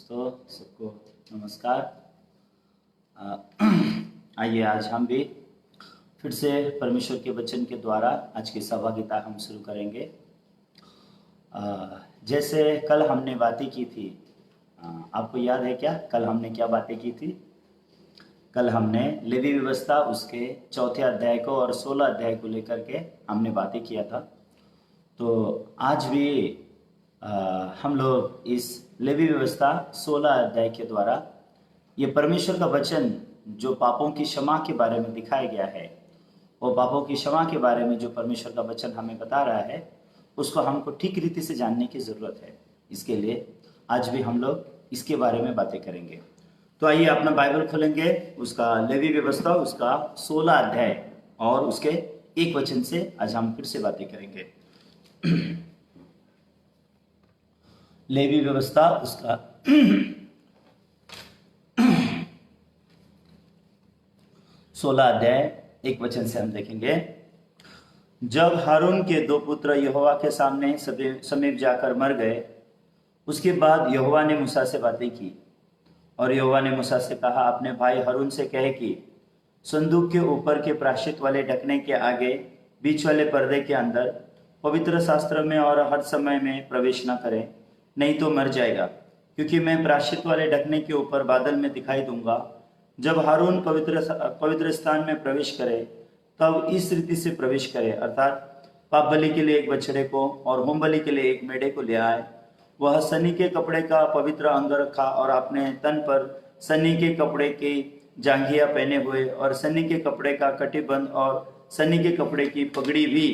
दोस्तों सबको नमस्कार। आइए आज हम भी फिर से परमेश्वर के वचन के द्वारा आज की सहभागिता हम शुरू करेंगे। जैसे कल हमने बातें की थी, आपको याद है क्या कल हमने क्या बातें की थी? कल हमने लेवी व्यवस्था उसके चौथे अध्याय को और 16 अध्याय को लेकर के हमने बातें किया था। तो आज भी हम लोग इस लेवी व्यवस्था 16 अध्याय के द्वारा ये परमेश्वर का वचन जो पापों की क्षमा के बारे में दिखाया गया है, वो पापों की क्षमा के बारे में जो परमेश्वर का वचन हमें बता रहा है, उसको हमको ठीक रीति से जानने की ज़रूरत है। इसके लिए आज भी हम लोग इसके बारे में बातें करेंगे। तो आइए अपना बाइबल खोलेंगे, उसका लेवी व्यवस्था उसका 16 अध्याय और उसके एक वचन से आज हम फिर से बातें करेंगे। लेवी व्यवस्था उसका 16 अध्याय एक वचन से हम देखेंगे। जब हारून के दो पुत्र यहोवा के सामने समीप जाकर मर गए, उसके बाद यहोवा ने मूसा से बातें की और यहोवा ने मूसा से कहा, अपने भाई हारून से कहे कि संदूक के ऊपर के प्रायश्चित वाले ढकने के आगे बीच वाले पर्दे के अंदर पवित्र शास्त्र में और हर समय में प्रवेश न करें, नहीं तो मर जाएगा, क्योंकि मैं प्रायश्चित वाले ढकने के ऊपर बादल में दिखाई दूंगा। जब हारून पवित्र स्थान में प्रवेश करे तब इस रीति से प्रवेश करे, अर्थात पाप बलि के लिए एक बछड़े को और होम बलि के लिए एक मेढ़े को ले आए। वह सनी के कपड़े का पवित्र अंग रखा और अपने तन पर सनी के कपड़े की जांघिया पहने हुए और सनी के कपड़े का कटिबंध और सनी के कपड़े की पगड़ी भी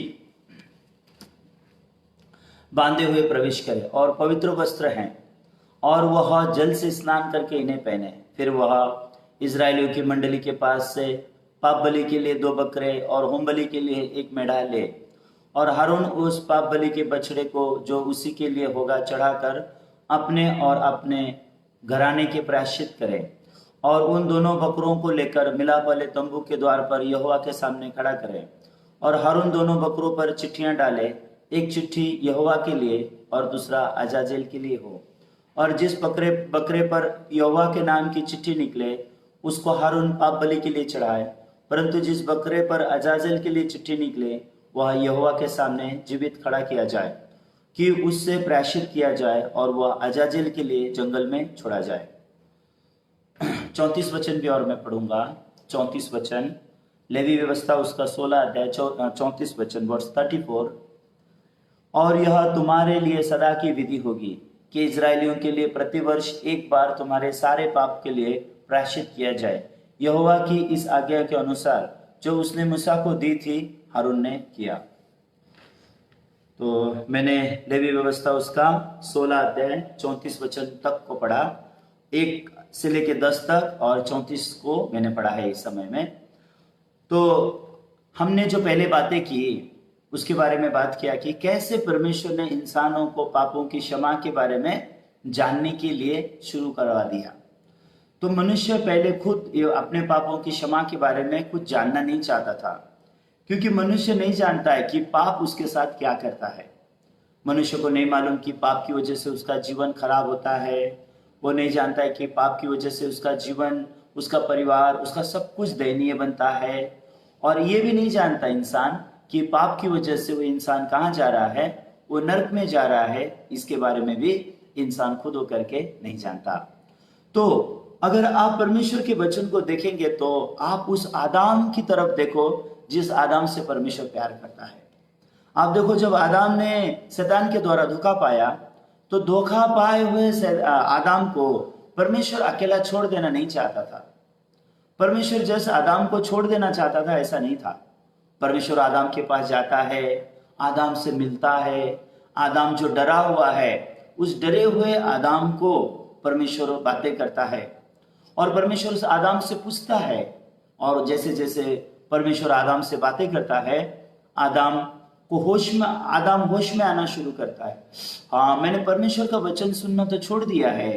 बांधे हुए प्रवेश करे और पवित्र वस्त्र हैं, और वह जल से स्नान करके इन्हें पहने। फिर वह इजरायलियों की मंडली के पास से पाप बलि के लिए 2 बकरे और होम बलि के लिए एक मेढ़ा ले, और हारून उस पाप बलि के बछड़े को जो उसी के लिए होगा चढ़ाकर अपने और अपने घराने के प्रायश्चित करे, और उन दोनों बकरों को लेकर मिलाप वाले तंबू के द्वार पर यहोवा के सामने खड़ा करे। और हारून दोनों बकरों पर चिट्ठियां डाले, एक चिट्ठी यहोवा के लिए और दूसरा अजाजेल के लिए हो। और जिस बकरे पर यहोवा के नाम की चिट्ठी निकले उसको हारून पाप बलि के लिए चढ़ाए, परंतु जिस बकरे पर अजाजेल के लिए चिट्ठी निकले वह यहोवा के सामने जीवित खड़ा किया जाए, कि उससे प्रायश्चित किया जाए और वह अजाजेल के लिए जंगल में छोड़ा जाए। 34 वचन भी और मैं पढ़ूंगा। 34 वचन, लेवी व्यवस्था उसका 16 अध्याय 34 वचन, वर्स 34। और यह तुम्हारे लिए सदा की विधि होगी कि इजरायलियों के लिए प्रतिवर्ष एक बार तुम्हारे सारे पाप के लिए प्रायश्चित किया जाए, यहोवा की इस आज्ञा के अनुसार जो उसने मूसा को दी थी, हारून ने किया। तो मैंने लेवी व्यवस्था उसका 16 अध्याय 34 वचन तक को पढ़ा, 1 से लेके 10 तक, और 34 को मैंने पढ़ा है इस समय में। तो हमने जो पहले बातें की उसके बारे में बात किया कि कैसे परमेश्वर ने इंसानों को पापों की क्षमा के बारे में जानने के लिए शुरू करवा दिया। तो मनुष्य पहले खुद अपने पापों की क्षमा के बारे में कुछ जानना नहीं चाहता था, क्योंकि मनुष्य नहीं जानता है कि पाप उसके साथ क्या करता है। मनुष्य को नहीं मालूम कि पाप की वजह से उसका जीवन खराब होता है। वो नहीं जानता है कि पाप की वजह से उसका जीवन, उसका परिवार, उसका सब कुछ दयनीय बनता है। और ये भी नहीं जानता इंसान कि पाप की वजह से वो इंसान कहाँ जा रहा है, वो नरक में जा रहा है। इसके बारे में भी इंसान खुद होकर के नहीं जानता। तो अगर आप परमेश्वर के वचन को देखेंगे तो आप उस आदम की तरफ देखो जिस आदम से परमेश्वर प्यार करता है। आप देखो, जब आदम ने शैतान के द्वारा धोखा पाया तो धोखा पाए हुए आदम को परमेश्वर अकेला छोड़ देना नहीं चाहता था। परमेश्वर जैसे आदम को छोड़ देना चाहता था ऐसा नहीं था। परमेश्वर आदम के पास जाता है, आदम से मिलता है। आदम जो डरा हुआ है, उस डरे हुए आदम को परमेश्वर बातें करता है, और परमेश्वर उस आदम से पूछता है। और जैसे जैसे परमेश्वर आदम से बातें करता है, आदम होश में आना शुरू करता है। हाँ, मैंने परमेश्वर का वचन सुनना तो छोड़ दिया है।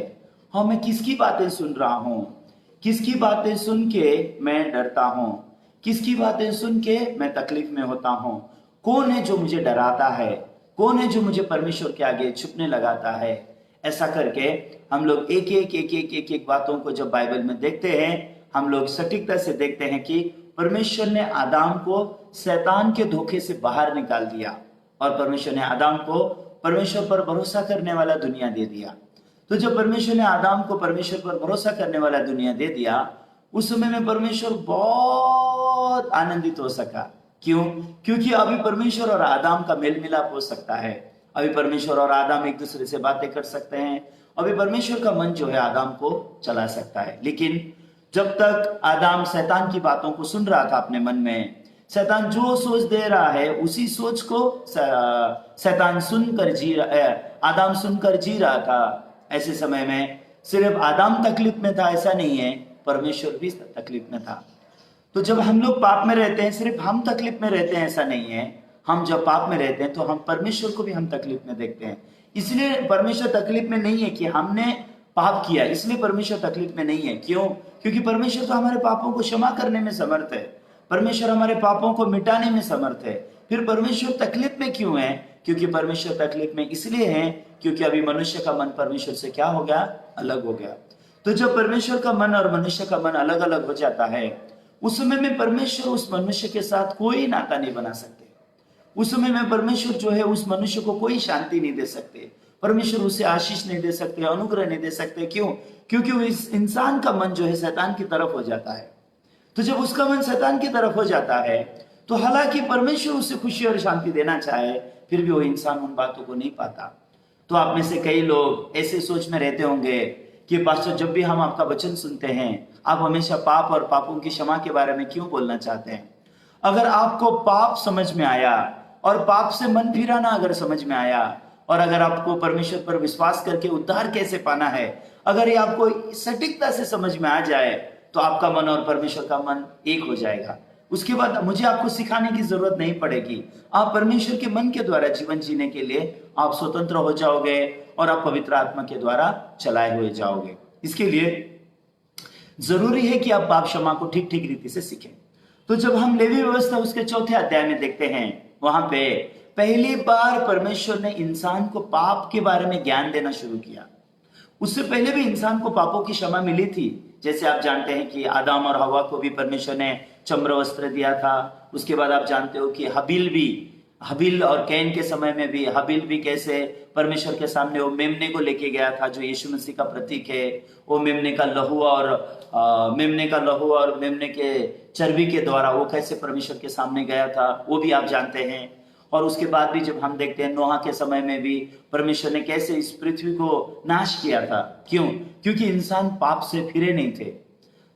हाँ, मैं किसकी बातें सुन रहा हूँ, किसकी बातें सुन के मैं डरता हूँ, किसकी बातें सुन के मैं तकलीफ में होता हूँ। कौन है जो मुझे डराता है, कौन है जो मुझे परमेश्वर के आगे छुपने लगाता है। ऐसा करके हम लोग एक एक बातों को जब बाइबल में देखते हैं, हम लोग सटीकता से देखते हैं कि परमेश्वर ने आदम को शैतान के धोखे से बाहर निकाल दिया और परमेश्वर ने आदम को परमेश्वर पर भरोसा करने वाला दुनिया दे दिया। तो जब परमेश्वर ने आदम को परमेश्वर पर भरोसा करने वाला दुनिया दे दिया, उस समय में परमेश्वर बहुत आनंदित हो सका। क्यों? क्योंकि अभी परमेश्वर और आदम का मेल मिलाप हो सकता है। अभी परमेश्वर और आदम एक दूसरे से बातें कर सकते हैं। अभी परमेश्वर का मन जो है आदम को चला सकता है। लेकिन जब तक आदम शैतान की बातों को सुन रहा था अपने मन में, शैतान जो सोच दे रहा है उसी सोच को शैतान सुनकर आदम सुनकर जी रहा था। ऐसे समय में सिर्फ आदम तकलीफ में था ऐसा नहीं है, परमेश्वर भी तकलीफ में था। तो जब हम लोग पाप में रहते हैं, सिर्फ हम तकलीफ में रहते हैं ऐसा नहीं है। हम जब पाप में रहते हैं तो हम परमेश्वर को भी हम तकलीफ में देखते हैं। इसलिए परमेश्वर तकलीफ में नहीं है कि हमने पाप किया, इसलिए परमेश्वर तकलीफ में नहीं है। क्यों? क्योंकि परमेश्वर तो हमारे पापों को क्षमा करने में समर्थ है। परमेश्वर हमारे पापों को मिटाने में समर्थ है। फिर परमेश्वर तकलीफ में क्यों है? क्योंकि परमेश्वर तकलीफ में इसलिए है क्योंकि अभी मनुष्य का मन परमेश्वर से क्या हो गया? अलग हो गया। तो जब परमेश्वर का मन और मनुष्य का मन अलग अलग हो जाता है, उस समय में परमेश्वर उस मनुष्य के साथ कोई नाता नहीं बना सकते। उस समय में परमेश्वर जो है उस मनुष्य को कोई शांति नहीं दे सकते। परमेश्वर उसे आशीष नहीं दे सकते, अनुग्रह नहीं दे सकते। क्यों? क्योंकि वो इस इंसान का मन जो है शैतान की तरफ हो जाता है। तो जब उसका मन शैतान की तरफ हो जाता है, तो हालांकि परमेश्वर उसे खुशी और शांति देना चाहे, फिर भी वो इंसान उन बातों को नहीं पाता। तो आप में से कई लोग ऐसे सोच में रहते होंगे कि पास्टर, जब भी हम आपका वचन सुनते हैं, आप हमेशा पाप और पापों की क्षमा के बारे में क्यों बोलना चाहते हैं? अगर आपको पाप समझ में आया और पाप से मन फिराना अगर समझ में आया, और अगर आपको परमेश्वर पर विश्वास करके उद्धार कैसे पाना है, अगर ये आपको सटीकता से समझ में आ जाए, तो आपका मन और परमेश्वर का मन एक हो जाएगा। उसके बाद मुझे आपको सिखाने की जरूरत नहीं पड़ेगी। आप परमेश्वर के मन के द्वारा जीवन जीने के लिए आप स्वतंत्र हो जाओगे और आप पवित्र आत्मा के द्वारा चलाए हुए जाओगे। इसके लिए जरूरी है कि आप पाप क्षमा को ठीक ठीक रीति से सीखें। तो जब हम लेवी व्यवस्था उसके 4थे अध्याय में देखते हैं, वहां पे पहली बार परमेश्वर ने इंसान को पाप के बारे में ज्ञान देना शुरू किया। उससे पहले भी इंसान को पापों की क्षमा मिली थी। जैसे आप जानते हैं कि आदम और हवा को भी परमेश्वर ने चम्र वस्त्र दिया था। उसके बाद आप जानते हो कि हबील और कैन के समय में भी हबील भी कैसे परमेश्वर के सामने वो मेमने को लेके गया था, जो यीशु मसीह का प्रतीक है। वो मेमने का लहू और मेमने के चर्बी के द्वारा वो कैसे परमेश्वर के सामने गया था, वो भी आप जानते हैं। और उसके बाद भी जब हम देखते हैं नोहा के समय में भी परमेश्वर ने कैसे इस पृथ्वी को नाश किया था। क्यों? क्योंकि इंसान पाप से फिरे नहीं थे।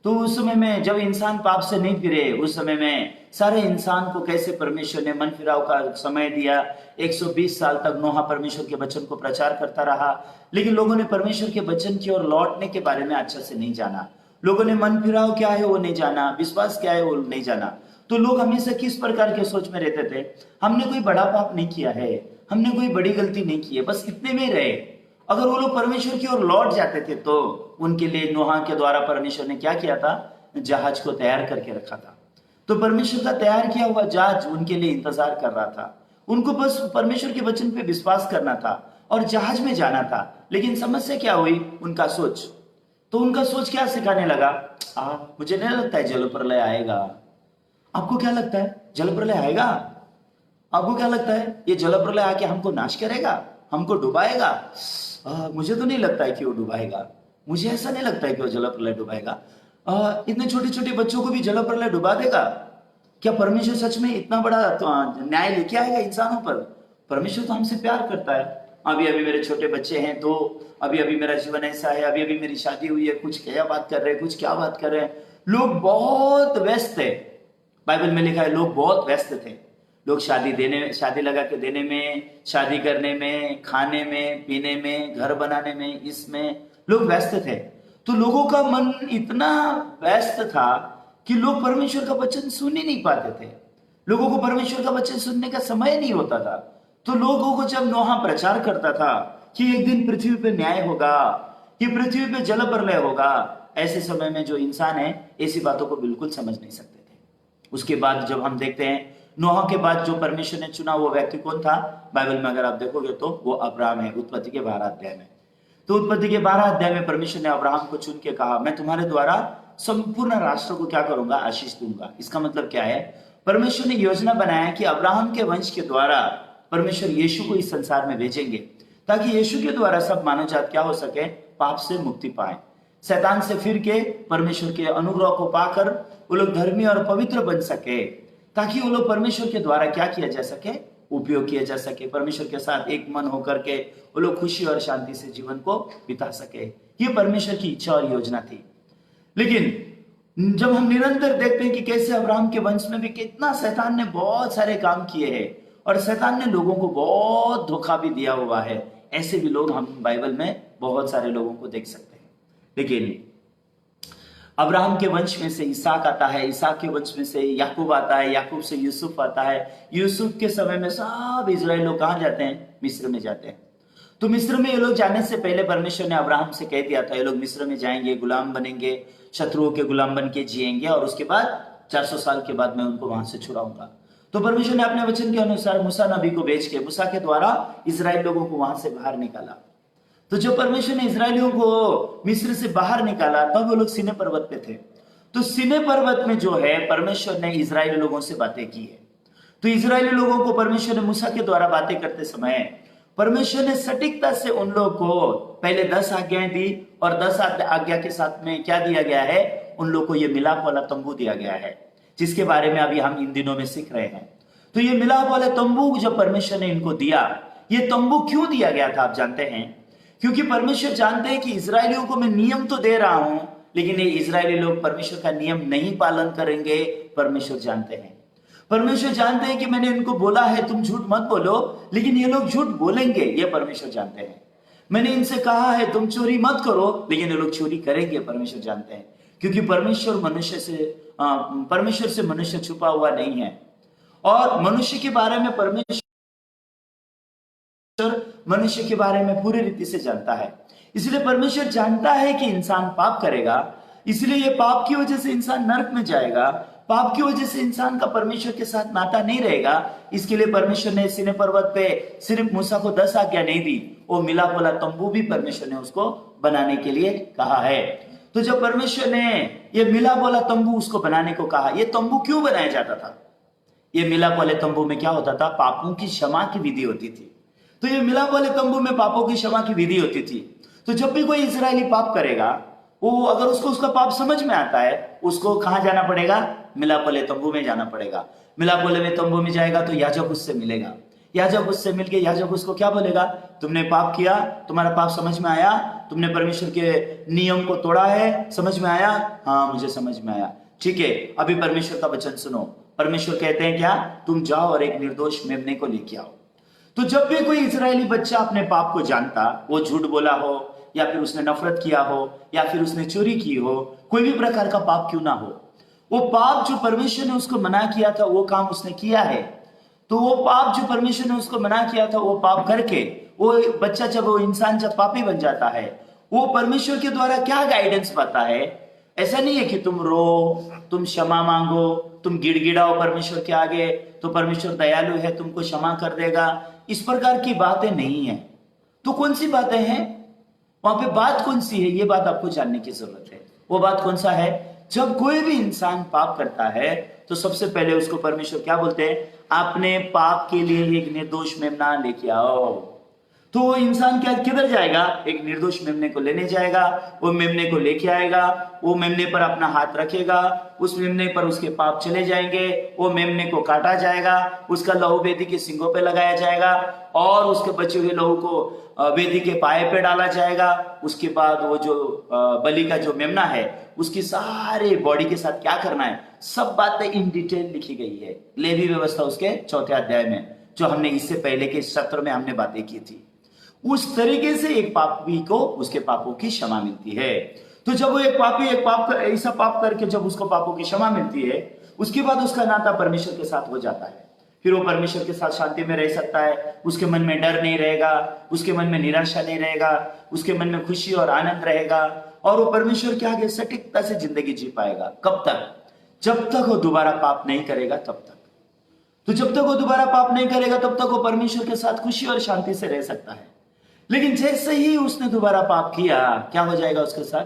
तो उस समय में जब इंसान पाप से नहीं फिरे, उस समय में सारे इंसान को कैसे परमेश्वर ने मन फिराव का समय दिया। 120 साल तक नोहा परमेश्वर के वचन को प्रचार करता रहा, लेकिन लोगों ने परमेश्वर के वचन की ओर लौटने के बारे में अच्छे से नहीं जाना। लोगों ने मन फिराव क्या है वो नहीं जाना, विश्वास क्या है वो नहीं जाना। तो लोग हमेशा किस प्रकार के सोच में रहते थे? हमने कोई बड़ा पाप नहीं किया है, हमने कोई बड़ी गलती नहीं की है, बस इतने में रहे। अगर वो लोग परमेश्वर की ओर लौट जाते थे तो उनके लिए नोहा के द्वारा परमेश्वर ने क्या किया था? जहाज को तैयार करके रखा था। तो परमेश्वर का तैयार किया हुआ जहाज उनके लिए इंतजार कर रहा था। उनको बस परमेश्वर के वचन पे विश्वास करना था और जहाज में जाना था। लेकिन समस्या क्या हुई? उनका सोच। तो उनका सोच क्या सिखाने लगा? मुझे नहीं लगता है जल प्रलय आएगा। आपको क्या लगता है? जल प्रलय आएगा? आपको क्या लगता है ये जल प्रलय आके हमको नाश करेगा, हमको डुबाएगा? मुझे तो नहीं लगता है कि वो डुबाएगा। मुझे ऐसा नहीं लगता है कि वो जल प्रलय डुबाएगा। इतने छोटे छोटे बच्चों को भी जल प्रलय डुबा देगा? क्या परमेश्वर सच में इतना बड़ा न्याय लेके आएगा इंसानों पर? परमेश्वर तो हमसे प्यार करता है। अभी अभी मेरे छोटे बच्चे हैं, तो अभी अभी मेरा जीवन ऐसा है, अभी अभी मेरी शादी हुई है, कुछ क्या बात कर रहे हैं, कुछ क्या बात कर रहे हैं। लोग बहुत व्यस्त है। बाइबल में लिखा है लोग बहुत व्यस्त थे। लोग शादी लगा के देने में, शादी करने में, खाने में, पीने में, घर बनाने में, इसमें लोग व्यस्त थे। तो लोगों का मन इतना व्यस्त था कि लोग परमेश्वर का वचन सुन ही नहीं पाते थे। लोगों को परमेश्वर का वचन सुनने का समय नहीं होता था। तो लोगों को जब नोहा प्रचार करता था कि एक दिन पृथ्वी पे न्याय होगा, कि पृथ्वी पे जल प्रलय होगा, ऐसे समय में जो इंसान है ऐसी बातों को बिल्कुल समझ नहीं सकते थे। उसके बाद जब हम देखते हैं नोहा के बाद जो परमेश्वर ने चुना वो व्यक्ति कौन था? बाइबल में अगर आप देखोगे तो वो अब्राहम है, उत्पत्ति के 12 अध्याय में। तो उत्पत्ति के 12 अध्याय में परमेश्वर ने अब्राहम को चुन के कहा, मैं तुम्हारे द्वारा संपूर्ण राष्ट्र को क्या करूंगा, आशीष दूंगा। इसका मतलब क्या है, परमेश्वर ने योजना बनाया कि अब्राहम के वंश के द्वारा परमेश्वर यीशु को इस संसार में भेजेंगे, ताकि यीशु के द्वारा सब मानव जात क्या हो सके, पाप से मुक्ति पाए, शैतान से फिर के परमेश्वर के अनुग्रह को पाकर वो लोग धर्मी और पवित्र बन सके, ताकि वो लोग परमेश्वर के द्वारा क्या किया जा सके, उपयोग किया जा सके, परमेश्वर के साथ एक मन होकर के वो लोग खुशी और शांति से जीवन को बिता सके। ये परमेश्वर की इच्छा और योजना थी। लेकिन जब हम निरंतर देखते हैं कि कैसे अब्राहम के वंश में भी कितना शैतान ने बहुत सारे काम किए हैं और शैतान ने लोगों को बहुत धोखा भी दिया हुआ है, ऐसे भी लोग हम बाइबल में बहुत सारे लोगों को देख सकते हैं। लेकिन अब्राहम के वंश में से इसहाक आता है, इसहाक के वंश में से याकूब आता है, याकूब से यूसुफ आता है, यूसुफ के समय में सब इजराइल लोग कहाँ जाते हैं, मिस्र में जाते हैं। तो मिस्र में ये लोग जाने से पहले परमेश्वर ने अब्राहम से कह दिया था, ये लोग मिस्र में जाएंगे, गुलाम बनेंगे, शत्रुओं के गुलाम बन के जिएंगे और उसके बाद 400 साल के बाद मैं उनको वहां से छुड़ाऊंगा। तो परमेश्वर ने अपने वचन के अनुसार मूसा नबी को भेज के मूसा के द्वारा इजराइल लोगों को वहां से बाहर निकाला। तो जब परमेश्वर ने इजरायलियों को मिस्र से बाहर निकाला तब वो लोग सीने पर्वत पे थे। तो सीने पर्वत में जो है परमेश्वर ने इजरायली लोगों से बातें की है। तो इजरायली लोगों को परमेश्वर ने मूसा के द्वारा बातें करते समय परमेश्वर ने सटीकता से उन लोगों को पहले 10 आज्ञाएं दी और 10 आज्ञा के साथ में क्या दिया गया है, उन लोगों को ये मिलाप वाला तंबू दिया गया है, जिसके बारे में अभी हम इन दिनों में सीख रहे हैं। तो ये मिलाप वाले तंबू जब परमेश्वर ने इनको दिया, ये तंबू क्यों दिया गया था आप जानते हैं, क्योंकि परमेश्वर जानते हैं कि इजरायलियों को मैं नियम तो दे रहा हूं, लेकिन ये इजरायली लोग परमेश्वर का नियम नहीं पालन करेंगे। परमेश्वर जानते हैं, परमेश्वर जानते हैं कि मैंने इनको बोला है तुम झूठ मत बोलो, लेकिन ये लोग झूठ बोलेंगे, ये परमेश्वर जानते हैं। मैंने इनसे कहा है तुम चोरी मत करो, लेकिन ये लोग चोरी करेंगे, परमेश्वर जानते हैं। क्योंकि परमेश्वर से मनुष्य छुपा हुआ नहीं है और मनुष्य के बारे में परमेश्वर मनुष्य के बारे में पूरी रीति से जानता है। इसलिए परमेश्वर जानता है कि इंसान पाप करेगा, इसलिए ये पाप की वजह से इंसान नरक में जाएगा, पाप की वजह से इंसान का परमेश्वर के साथ नाता नहीं रहेगा। इसके लिए परमेश्वर ने सीने पर्वत पे सिर्फ मूसा को 10 आज्ञा नहीं दी, वो मिलाप वाला तंबू भी परमेश्वर ने उसको बनाने के लिए कहा है। तो जब परमेश्वर ने ये मिलाप वाला तंबू उसको बनाने को कहा, ये तंबू क्यों बनाया जाता था, ये मिलाप वाले तंबू में क्या होता था, पापों की क्षमा की विधि होती थी। तो ये मिलाप वाले तंबू में पापों की क्षमा की विधि होती थी। तो जब भी कोई इजरायली पाप करेगा, वो अगर उसको उसका पाप समझ में आता है, उसको कहां जाना पड़ेगा, मिलाप वाले तंबू में जाना पड़ेगा। मिलाप वाले में तंबू में जाएगा तो याजक उससे मिलेगा, याजक उससे मिलके याजक उसको क्या बोलेगा, तुमने पाप किया, तुम्हारा पाप समझ में आया, तुमने परमेश्वर के नियम को तोड़ा है, समझ में आया, हाँ मुझे समझ में आया, ठीक है, अभी परमेश्वर का वचन सुनो। परमेश्वर कहते हैं क्या, तुम जाओ और एक निर्दोष मेमने को लेके आओ। तो जब भी कोई इजरायली बच्चा अपने पाप को जानता, वो झूठ बोला हो या फिर उसने नफरत किया हो या फिर उसने चोरी की हो, कोई भी प्रकार का पाप क्यों ना हो, वो पाप जो परमेश्वर ने उसको मना किया था वो काम उसने किया है। तो वो पाप जो परमेश्वर ने उसको मना किया था वो पाप करके वो बच्चा जब वो इंसान जब पापी बन जाता है, वो परमेश्वर के द्वारा क्या गाइडेंस पाता है। ऐसा नहीं है कि तुम रो, तुम क्षमा मांगो, तुम गिड़गिड़ाओ परमेश्वर के आगे तो परमेश्वर दयालु है, तुमको क्षमा कर देगा, इस प्रकार की बातें नहीं है। तो कौन सी बातें हैं वहां पे, बात कौन सी है, ये बात आपको जानने की जरूरत है। वो बात कौन सा है, जब कोई भी इंसान पाप करता है तो सबसे पहले उसको परमेश्वर क्या बोलते हैं, अपने पाप के लिए एक निर्दोष मेमना लेके आओ। तो वो इंसान क्या किधर जाएगा, एक निर्दोष मेमने को लेने जाएगा, वो मेमने को लेके आएगा, वो मेमने पर अपना हाथ रखेगा, उस मेमने पर उसके पाप चले जाएंगे, वो मेमने को काटा जाएगा, उसका लहू वेदी के सिंगों पे लगाया जाएगा और उसके बचे हुए लहू को वेदी के पाए पे डाला जाएगा। उसके बाद वो जो बलि का जो मेमना है उसकी सारे बॉडी के साथ क्या करना है, सब बातें इन डिटेल लिखी गई है लेवी व्यवस्था उसके 4 अध्याय में, जो हमने इससे पहले के सत्र में हमने बातें की थी। उस तरीके से एक पापी को उसके पापों की क्षमा मिलती है। तो जब वो एक पापी ऐसा पाप करके जब उसको पापों की क्षमा मिलती है, उसके बाद उसका नाता परमेश्वर के साथ हो जाता है। फिर वो परमेश्वर के साथ शांति में रह सकता है, उसके मन में डर नहीं रहेगा, उसके मन में निराशा नहीं रहेगा, उसके मन में खुशी और आनंद रहेगा और वो परमेश्वर के आगे सटीकता से जिंदगी जी पाएगा। कब तक, जब तक वो दोबारा पाप नहीं करेगा तब तक। तो जब तक वो दोबारा पाप नहीं करेगा तब तक वो परमेश्वर के साथ खुशी और शांति से रह सकता है। लेकिन जैसे ही उसने दोबारा पाप किया, क्या हो जाएगा उसके साथ?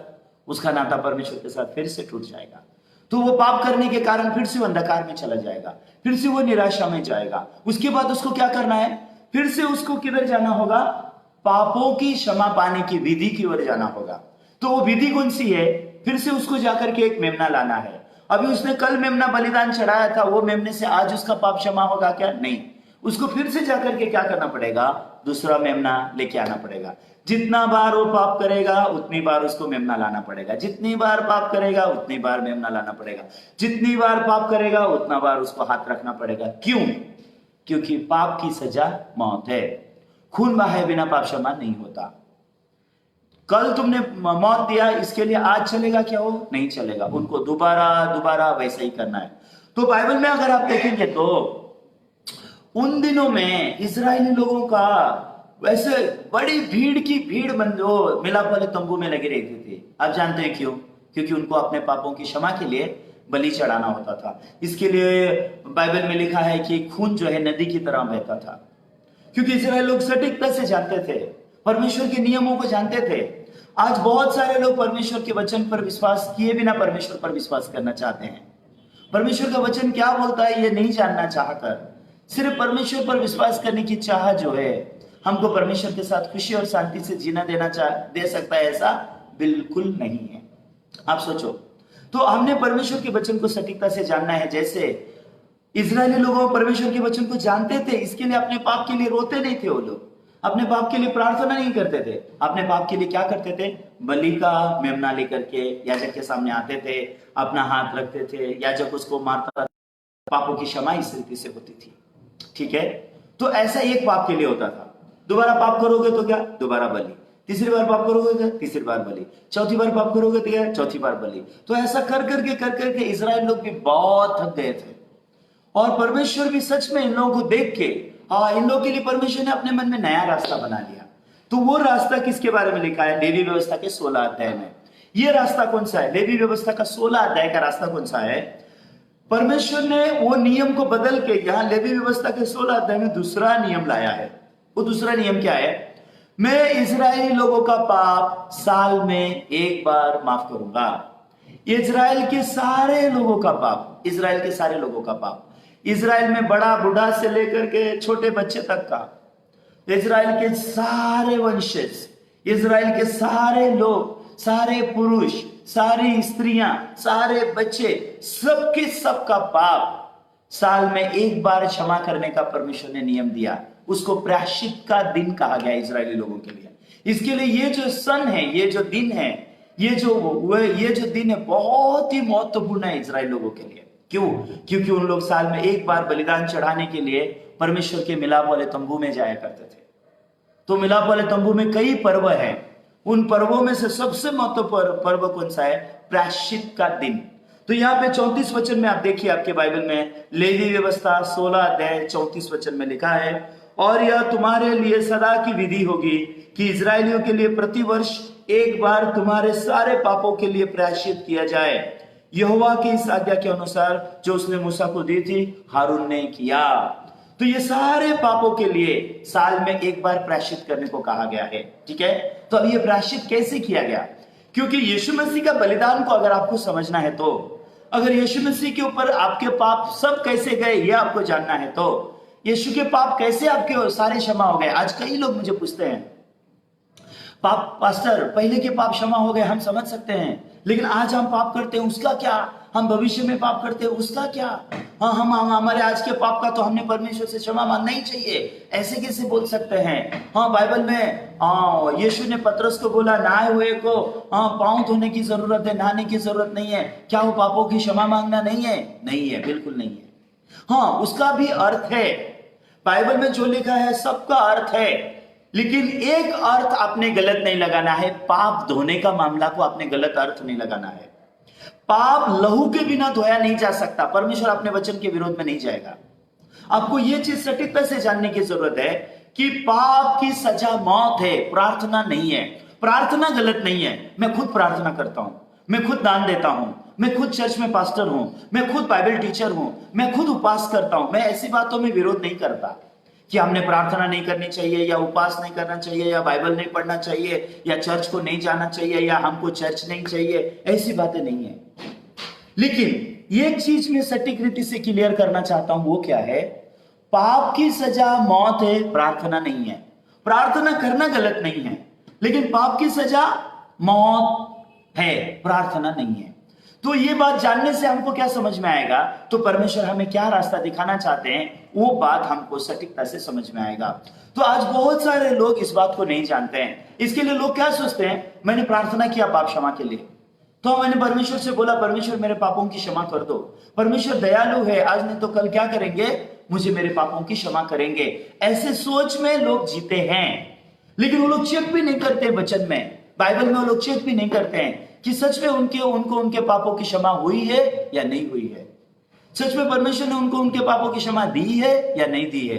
उसका नाता परमेश्वर के साथ फिर से टूट जाएगा। तो वो पाप करने के कारण फिर से वो अंधकार में चला जाएगा, फिर से वो निराशा में जाएगा। उसके बाद उसको क्या करना है? फिर से उसको किधर जाना होगा? पापों की क्षमा पाने की विधि की ओर जाना होगा। तो वो विधि कौन सी है? फिर से उसको जाकर के एक मेमना लाना है। अभी उसने कल मेमना बलिदान चढ़ाया था, वो मेमने से आज उसका पाप क्षमा होगा क्या? नहीं। उसको फिर से जाकर के क्या करना पड़ेगा? दूसरा मेमना लेके आना पड़ेगा। जितना बार वो पाप करेगा उतनी बार उसको मेमना लाना पड़ेगा, जितनी बार पाप करेगा उतनी बार मेमना लाना पड़ेगा, जितनी बार पाप करेगा उतना बार उसको हाथ रखना पड़ेगा। क्यों? क्योंकि पाप की सजा मौत है। खून बहाए बिना पाप क्षमा नहीं होता। कल तुमने मौत दिया, इसके लिए आज चलेगा क्या? वो नहीं चलेगा। उनको दोबारा दोबारा वैसा ही करना है। तो बाइबल में अगर आप देखेंगे तो उन दिनों में इजरायली लोगों का वैसे बड़ी भीड़ की भीड़ जो मिलाप वाले तंबू में लगी रहती थी। आप जानते हैं क्यों? क्योंकि उनको अपने पापों की क्षमा के लिए बलि चढ़ाना होता था। इसके लिए बाइबल में लिखा है कि खून जो है नदी की तरह बहता था। क्योंकि इजराइल लोग सटीकता से जानते थे, परमेश्वर के नियमों को जानते थे। आज बहुत सारे लोग परमेश्वर के वचन पर विश्वास किए बिना परमेश्वर पर विश्वास करना चाहते हैं। परमेश्वर का वचन क्या बोलता है ये नहीं जानना चाहकर सिर्फ परमेश्वर पर विश्वास करने की चाह जो है हमको परमेश्वर के साथ खुशी और शांति से जीना दे सकता है, ऐसा बिल्कुल नहीं है। आप सोचो, तो हमने परमेश्वर के वचन को सटीकता से जानना है। जैसे इजरायली लोगों परमेश्वर के वचन को जानते थे, इसके लिए अपने पाप के लिए रोते नहीं थे। वो लोग अपने पाप के लिए प्रार्थना नहीं करते थे। अपने पाप के लिए क्या करते थे? बलि का मेमना लेकर के याजक के सामने आते थे, अपना हाथ रखते थे, याजक उसको मारता था। पापों की क्षमा इस रीति से होती थी। ठीक है, तो ऐसा एक पाप के लिए होता था। दोबारा पाप करोगे तो क्या? दोबारा बलि। तीसरी बार पाप करोगे क्या? तीसरी बार बलि। चौथी बार पाप करोगे तो क्या? चौथी बार बलि। तो ऐसा कर करके इजराइल लोग भी बहुत थक गए थे। और परमेश्वर भी सच में इन लोगों को देख के इन लोगों के लिए परमेश्वर ने अपने मन में नया रास्ता बना लिया। तो वो रास्ता किसके बारे में लिखा है? लेवी व्यवस्था के 16 अध्याय में। ये रास्ता कौन सा है? लेवी व्यवस्था का 16 अध्याय का रास्ता कौन सा है? परमेश्वर ने वो नियम को बदल के यहां लेवी व्यवस्था के 16 अध्याय में दूसरा नियम लाया है। वो दूसरा नियम क्या है? मैं इजरायली लोगों का पाप साल में एक बार माफ करूंगा। इजराइल के सारे लोगों का पाप, इजराइल के सारे लोगों का पाप, इजराइल में बड़ा बूढ़ा से लेकर के छोटे बच्चे तक का, इजराइल के सारे वंशज, इजराइल के सारे लोग, सारे पुरुष, सारी स्त्रियां, सारे बच्चे, सबके सबका पाप साल में एक बार क्षमा करने का परमेश्वर ने नियम दिया। उसको प्रायश्चित का दिन कहा गया इजरायली लोगों के लिए। इसके लिए ये जो सन है, ये जो दिन है, ये जो दिन है बहुत ही महत्वपूर्ण है इजराइल लोगों के लिए। क्यों? क्योंकि उन लोग साल में एक बार बलिदान चढ़ाने के लिए परमेश्वर के मिलाप वाले तंबू में जाया करते थे। तो मिलाप वाले तंबू में कई पर्व हैं। उन पर्वों में से सबसे महत्वपूर्ण पर्व कौन सा है? प्रायश्चित का दिन। तो यहाँ पे 34 वचन में आप देखिए, आपके बाइबल में लेवी व्यवस्था 16 अध्याय 34 वचन में लिखा है, और यह तुम्हारे लिए सदा की विधि होगी कि इजरायलियों के लिए प्रतिवर्ष एक बार तुम्हारे सारे पापों के लिए प्रायश्चित किया जाए, यहोवा की इस आज्ञा के अनुसार जो उसने मूसा को दी थी, हारून ने किया। तो ये सारे पापों के लिए साल में एक बार प्रायश्चित करने को कहा गया है। ठीक है, तो अब ये प्रायश्चित कैसे किया गया? क्योंकि यीशु मसीह का बलिदान को अगर आपको समझना है, तो अगर यीशु मसीह के ऊपर आपके पाप सब कैसे गए ये आपको जानना है, तो यीशु के पाप कैसे आपके सारे क्षमा हो गए। आज कई लोग मुझे पूछते हैं, पास्टर पहले के पाप क्षमा हो गए, हम समझ सकते हैं, लेकिन आज हम पाप करते हैं उसका क्या? हम भविष्य में पाप करते हैं उसका क्या? हाँ, हम हमारे आज के पाप का तो हमने परमेश्वर से क्षमा मांगना ही चाहिए, ऐसे कैसे बोल सकते हैं? हाँ, बाइबल में यीशु ने पतरस को बोला, नहाए हुए को पांव धोने की जरूरत है, नहाने की जरूरत नहीं है। क्या वो पापों की क्षमा मांगना नहीं है? नहीं है, बिल्कुल नहीं है। हाँ, उसका भी अर्थ है। बाइबल में जो लिखा है सबका अर्थ है, लेकिन एक अर्थ आपने गलत नहीं लगाना है। पाप धोने का मामला को आपने गलत अर्थ नहीं लगाना है। पाप लहू के बिना धोया नहीं जा सकता। परमेश्वर अपने वचन के विरोध में नहीं जाएगा। आपको यह चीज सटीकता से जानने की जरूरत है कि पाप की सजा मौत है, प्रार्थना नहीं है। प्रार्थना गलत नहीं है। मैं खुद प्रार्थना करता हूं, मैं खुद दान देता हूं, मैं खुद चर्च में पास्टर हूं, मैं खुद बाइबल टीचर हूं, मैं खुद उपवास करता हूं। मैं ऐसी बातों में विरोध नहीं करता, कि हमने प्रार्थना नहीं करनी चाहिए, या उपवास नहीं करना चाहिए, या बाइबल नहीं पढ़ना चाहिए, या चर्च को नहीं जाना चाहिए, या हमको चर्च नहीं चाहिए, ऐसी बातें नहीं है। लेकिन एक चीज मैं सटीक से क्लियर करना चाहता हूं, वो क्या है? पाप की सजा मौत है, प्रार्थना नहीं है। प्रार्थना करना गलत नहीं है, लेकिन पाप की सजा मौत है, प्रार्थना नहीं है। तो ये बात जानने से हमको क्या समझ में आएगा? तो परमेश्वर हमें क्या रास्ता दिखाना चाहते हैं, वो बात हमको सटीकता से समझ में आएगा। तो आज बहुत सारे लोग इस बात को नहीं जानते हैं। इसके लिए लोग क्या सोचते हैं, मैंने प्रार्थना किया पाप क्षमा के लिए, तो मैंने परमेश्वर से बोला परमेश्वर मेरे पापों की क्षमा कर दो, परमेश्वर दयालु है, आज नहीं तो कल क्या करेंगे, मुझे मेरे पापों की क्षमा करेंगे। ऐसे सोच में लोग जीते हैं, लेकिन वो लोग चेक भी नहीं करते वचन में, बाइबल में वो लोग चेक भी नहीं करते हैं कि सच में उनको उनके पापों की क्षमा हुई है या नहीं हुई है। सच में परमेश्वर ने उनको उनके पापों की क्षमा दी है या नहीं दी है।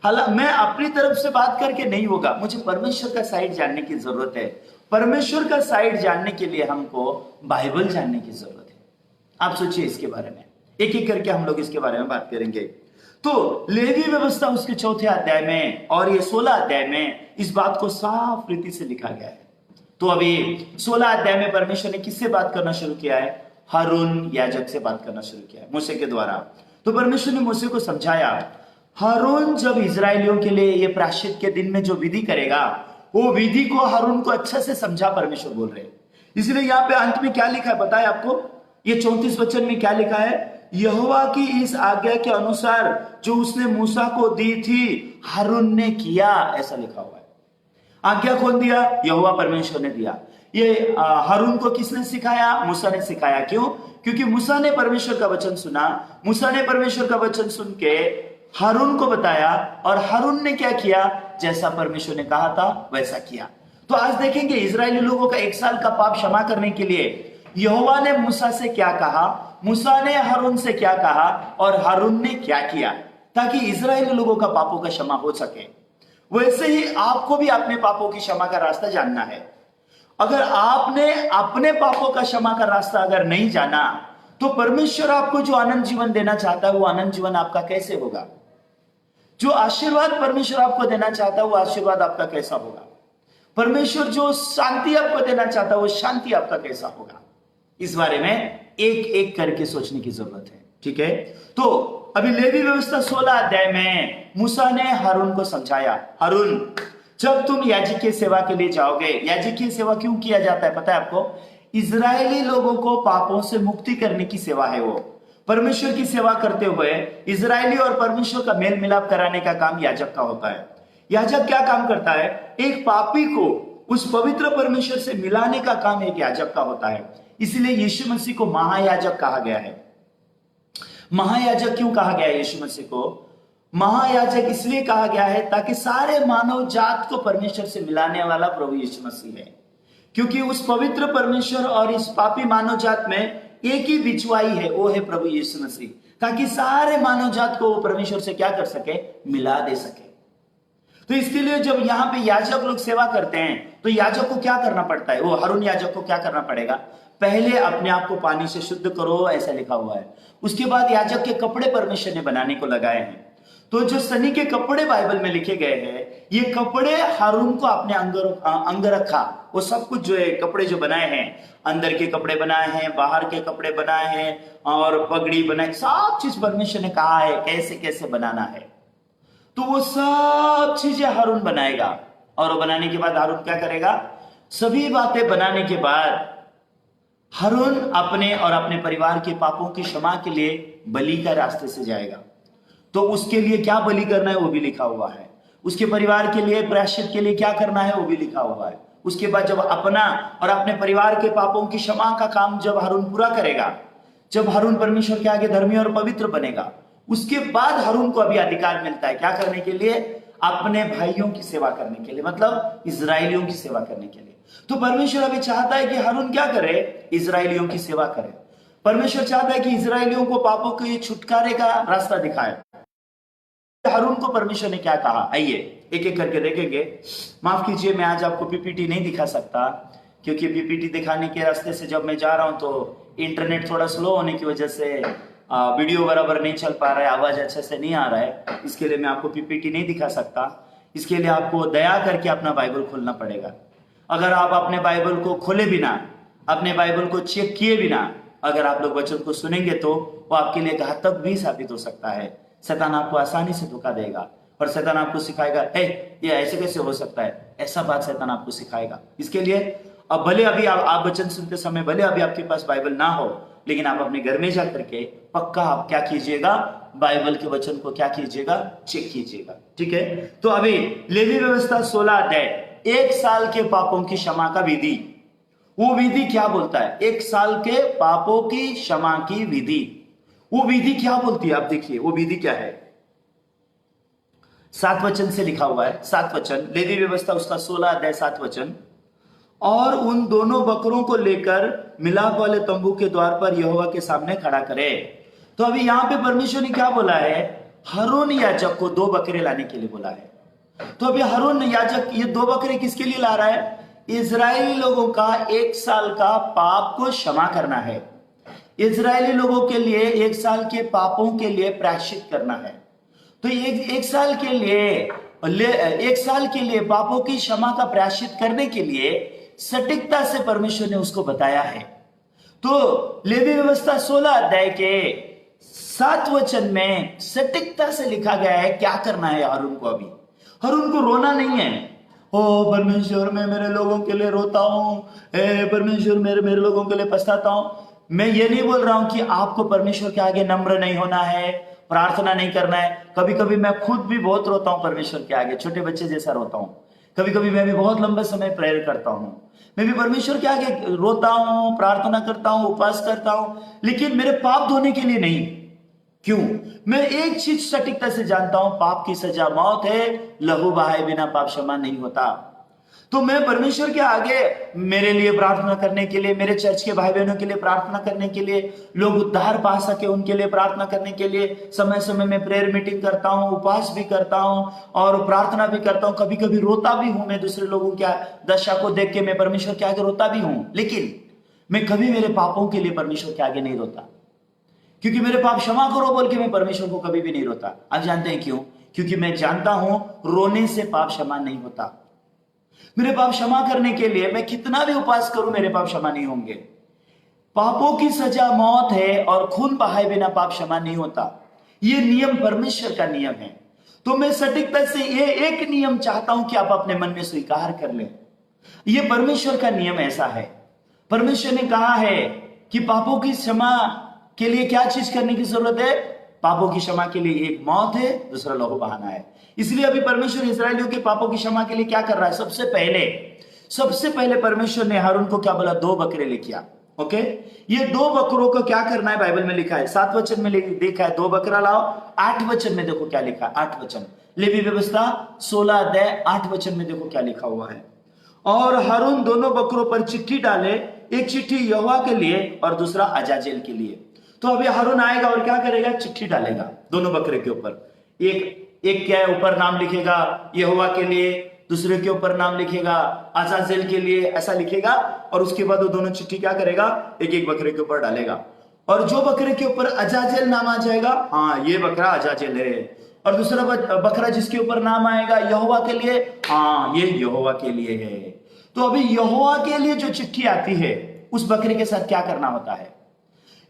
हालांकि मैं अपनी तरफ से बात करके नहीं होगा, मुझे परमेश्वर का साइड जानने की जरूरत है। परमेश्वर का साइड जानने के लिए हमको बाइबल जानने की जरूरत है। आप सोचिए इसके बारे में, एक एक करके हम लोग इसके बारे में बात करेंगे। तो लेवी व्यवस्था उसके 4 अध्याय में और ये 16 अध्याय में इस बात को साफ रीति से लिखा गया है। तो अभी 16 अध्याय में परमेश्वर ने किससे बात करना शुरू किया है? हारून याजक से बात करना शुरू किया है, मूसे के द्वारा। तो परमेश्वर ने मूसे को समझाया, हारून जब इजरायलियों के लिए ये प्रायश्चित के दिन में जो विधि करेगा, वो विधि को हारून को अच्छा से समझा, परमेश्वर बोल रहे हैं। इसलिए यहाँ पे अंत में क्या लिखा है बताए आपको? ये 34 वचन में क्या लिखा है? यहोवा की इस आज्ञा के अनुसार जो उसने मूसा को दी थी, हारून ने किया, ऐसा लिखा हुआ है। आज्ञा कौन दिया? यहोवा परमेश्वर ने दिया। ये हारून को किसने सिखाया? मूसा ने सिखाया। क्यों? क्योंकि मूसा ने परमेश्वर का वचन सुना, मूसा ने परमेश्वर का वचन सुन के हारून को बताया, और हारून ने क्या किया? जैसा परमेश्वर ने कहा था वैसा किया। तो आज देखेंगे इजरायली लोगों का 1 साल का पाप क्षमा करने के लिए यहोवा ने मूसा से क्या कहा, मूसा ने हारून से क्या कहा, और हारून ने क्या किया, ताकि इजरायली लोगों का पापों का क्षमा हो सके। वैसे ही आपको भी अपने पापों की क्षमा का रास्ता जानना है। अगर आपने अपने पापों का क्षमा का रास्ता अगर नहीं जाना, तो परमेश्वर आपको जो आनंद जीवन देना चाहता है, वो आनंद जीवन आपका कैसे होगा? जो आशीर्वाद परमेश्वर आपको देना चाहता है, वो आशीर्वाद आपका कैसा होगा? परमेश्वर जो शांति आपको देना चाहता है, वो शांति आपका कैसा होगा? इस बारे में एक एक करके सोचने की जरूरत है। ठीक है, तो अभी लेवी व्यवस्था 16 अध्याय में मूसा ने हारून को समझाया, हारून जब तुम याजकीय सेवा के लिए जाओगे, याजकीय सेवा क्यों किया जाता है पता है आपको? इजरायली लोगों को पापों से मुक्ति करने की सेवा है। वो परमेश्वर की सेवा करते हुए इजरायली और परमेश्वर का मेल मिलाप कराने का काम याजक का होता है। याजक क्या काम करता है? एक पापी को उस पवित्र परमेश्वर से मिलाने का काम एक याजक का होता है। इसलिए यीशु मसीह को महायाजक कहा गया है। महायाजक क्यों कहा गया है यीशु मसीह को? महायाजक इसलिए कहा गया है ताकि सारे मानव जात को परमेश्वर से मिलाने वाला प्रभु यीशु मसीह है। क्योंकि उस पवित्र परमेश्वर और इस पापी मानव जात में एक ही बिचवाई है, वो है प्रभु यीशु मसीह, ताकि सारे मानव जात को वो परमेश्वर से क्या कर सके? मिला दे सके। तो इसके लिए जब यहाँ पे याजक लोग सेवा करते हैं, तो याजक को क्या करना पड़ता है? वो हारून याजक को क्या करना पड़ेगा? पहले अपने आप को पानी से शुद्ध करो, ऐसा लिखा हुआ है। उसके बाद याजक के कपड़े परमेश्वर ने बनाने को लगाए हैं। तो जो सनी के कपड़े बाइबल में लिखे गए हैं, ये कपड़े हारून को अपने अंग रखा। वो सब कुछ जो है कपड़े जो बनाए हैं, अंदर के कपड़े बनाए हैं, बाहर के कपड़े बनाए हैं, और पगड़ी बनाए, सब चीज परमेश्वर ने कहा है कैसे कैसे बनाना है। तो वो सब चीजें हारून बनाएगा, और वो बनाने के बाद हारून क्या करेगा? सभी बातें बनाने के बाद हारून अपने और अपने परिवार के पापों की क्षमा के लिए बलि का रास्ते से जाएगा। तो उसके लिए क्या बलि करना है वो भी लिखा हुआ है। उसके परिवार के लिए प्रायश्चित के लिए क्या करना है वो भी लिखा हुआ है। उसके बाद जब अपना और अपने परिवार के पापों की क्षमा का काम जब हारून पूरा करेगा, जब हारून परमेश्वर के आगे धर्मी और पवित्र बनेगा, उसके बाद हारून को अभी अधिकार मिलता है क्या करने के लिए? अपने भाइयों की सेवा करने के लिए, मतलब इजरायलियों की सेवा करने के लिए। तो परमेश्वर अभी चाहता है कि हारून क्या करे? इजरायलियों की सेवा करे। परमेश्वर चाहता है कि इजरायलियों को पापों के छुटकारे का रास्ता दिखाए। हारून को परमेश्वर ने क्या कहा? आइए एक एक करके देखेंगे। माफ कीजिए, मैं आज आपको पीपीटी नहीं दिखा सकता, क्योंकि पीपीटी दिखाने के रास्ते से जब मैं जा रहा हूं तो इंटरनेट थोड़ा स्लो होने की वजह से वीडियो बराबर नहीं चल पा रहा है, आवाज अच्छे से नहीं आ रहा है, इसके लिए मैं आपको पीपीटी नहीं दिखा सकता। इसके लिए आपको दया करके अपना बाइबल खोलना पड़ेगा। अगर आप अपने बाइबल को खोले बिना, अपने बाइबल को चेक किए बिना अगर आप लोग वचन को सुनेंगे तो वो आपके लिए घातक भी साबित हो सकता है। शैतान आपको आसानी से धोखा देगा और शैतान आपको सिखाएगा, ये ऐसे कैसे हो सकता है, ऐसा बात शैतान आपको सिखाएगा। इसके लिए अब भले अभी आप वचन सुनते समय भले अभी आपके पास बाइबल ना हो, लेकिन आप अपने घर में जा करके पक्का आप क्या कीजिएगा, बाइबल के वचन को क्या कीजिएगा, चेक कीजिएगा। ठीक है, तो अभी लेवी व्यवस्था 16 अध्याय 1 साल के पापों की क्षमा का विधि, वो विधि क्या बोलता है? 1 साल के पापों की क्षमा की विधि, वो विधि क्या बोलती है? आप देखिए वो विधि क्या है। 7 वचन से लिखा हुआ है, 7 वचन, लेवी व्यवस्था उसका 16 अध्याय 7 वचन। और उन दोनों बकरों को लेकर मिलाप वाले तंबू के द्वार पर यहोवा के सामने खड़ा करे। तो अभी यहां पे परमेश्वर ने क्या बोला है? हारून याजक को 2 बकरे लाने के लिए बोला है। तो अभी हारून याजक ये 2 बकरे किसके लिए ला रहा है? इजरायली लोगों का 1 साल का पाप को क्षमा करना है। इजरायली लोगों के लिए 1 साल के पापों के लिए प्रायश्चित करना है। तो एक साल के लिए 1 साल के लिए पापों की क्षमा का प्रायश्चित करने के लिए सटीकता से परमेश्वर ने उसको बताया है। तो लेवी व्यवस्था 16 अध्याय के 7 वचन में सटीकता से लिखा गया है क्या करना है हारून को। अभी हारून को रोना नहीं है, ओ परमेश्वर मैं मेरे लोगों के लिए रोता हूं, परमेश्वर मेरे लोगों के लिए पछताता हूं। मैं ये नहीं बोल रहा हूं कि आपको परमेश्वर के आगे नम्र नहीं होना है, प्रार्थना नहीं करना है। कभी कभी मैं खुद भी बहुत रोता हूं परमेश्वर के आगे, छोटे बच्चे जैसा रोता हूं। कभी कभी मैं भी बहुत लंबे समय प्रेयर करता हूं, मैं भी परमेश्वर के आगे रोता हूं, प्रार्थना करता हूं, उपवास करता हूं, लेकिन मेरे पाप धोने के लिए नहीं। क्यों? मैं एक चीज सटीकता से जानता हूं, पाप की सजा मौत है, लहू बहाए बिना पाप क्षमा नहीं होता। तो मैं परमेश्वर के आगे मेरे लिए प्रार्थना करने के लिए, मेरे चर्च के भाई बहनों के लिए प्रार्थना करने के लिए, लोग उद्धार पा सके उनके लिए प्रार्थना करने के लिए समय समय में प्रेयर मीटिंग करता हूं, उपवास भी करता हूं और प्रार्थना भी करता हूं। कभी कभी रोता भी हूं, मैं दूसरे लोगों की दशा को देख के मैं परमेश्वर के आगे रोता भी हूं, लेकिन मैं कभी मेरे पापों के लिए परमेश्वर के आगे नहीं रोता, क्योंकि मेरे पाप क्षमा करो बोल के मैं परमेश्वर को कभी भी नहीं रोता। आप जानते हैं क्यों? क्योंकि मैं जानता हूं रोने से पाप क्षमा नहीं होता। मेरे पाप क्षमा करने के लिए मैं कितना भी उपवास करूं, मेरे पाप क्षमा नहीं होंगे। पापों की सजा मौत है और खून बहाए बिना पाप क्षमा नहीं होता। यह नियम परमेश्वर का नियम है। तो मैं सटीकता से ये एक नियम चाहता हूं कि आप अपने मन में स्वीकार कर लें। यह परमेश्वर का नियम ऐसा है। परमेश्वर ने कहा है कि पापों की क्षमा के लिए क्या चीज करने की जरूरत है? पापों की क्षमा के लिए एक मौत है, दूसरा लहू बहाना है। इसलिए अभी परमेश्वर इस्राएलियों के पापों की क्षमा के लिए क्या कर रहा है? सबसे पहले परमेश्वर ने हारून को क्या बोला? 2 बकरे लेके आ। ओके, ये 2 बकरों को क्या करना है? बाइबल में लिखा है, 7 वचन में देखा है 2 बकरा लाओ। 8 वचन में देखो क्या लिखा है, 8 वचन, लेवी व्यवस्था 16 अध्याय 8 वचन में देखो क्या लिखा हुआ है। और हारून दोनों बकरों पर चिट्ठी डाले, एक चिट्ठी यहोवा के लिए और दूसरा अजाजेल के लिए। तो अभी हारून आएगा और क्या करेगा? चिट्ठी डालेगा दोनों बकरे के ऊपर। एक क्या है, ऊपर नाम लिखेगा यहोवा के लिए, दूसरे के ऊपर नाम लिखेगा अजाजेल के लिए, ऐसा लिखेगा। और उसके बाद वो दोनों चिट्ठी क्या करेगा? एक एक बकरे के ऊपर डालेगा। और जो बकरे के ऊपर अजाजेल नाम आ जाएगा, हाँ ये बकरा अजाजेल है। और दूसरा बकरा जिसके ऊपर नाम आएगा यहोवा के लिए, हाँ ये यहोवा के लिए है। तो अभी यहोवा के लिए जो चिट्ठी आती है, उस बकरे के साथ क्या करना होता है?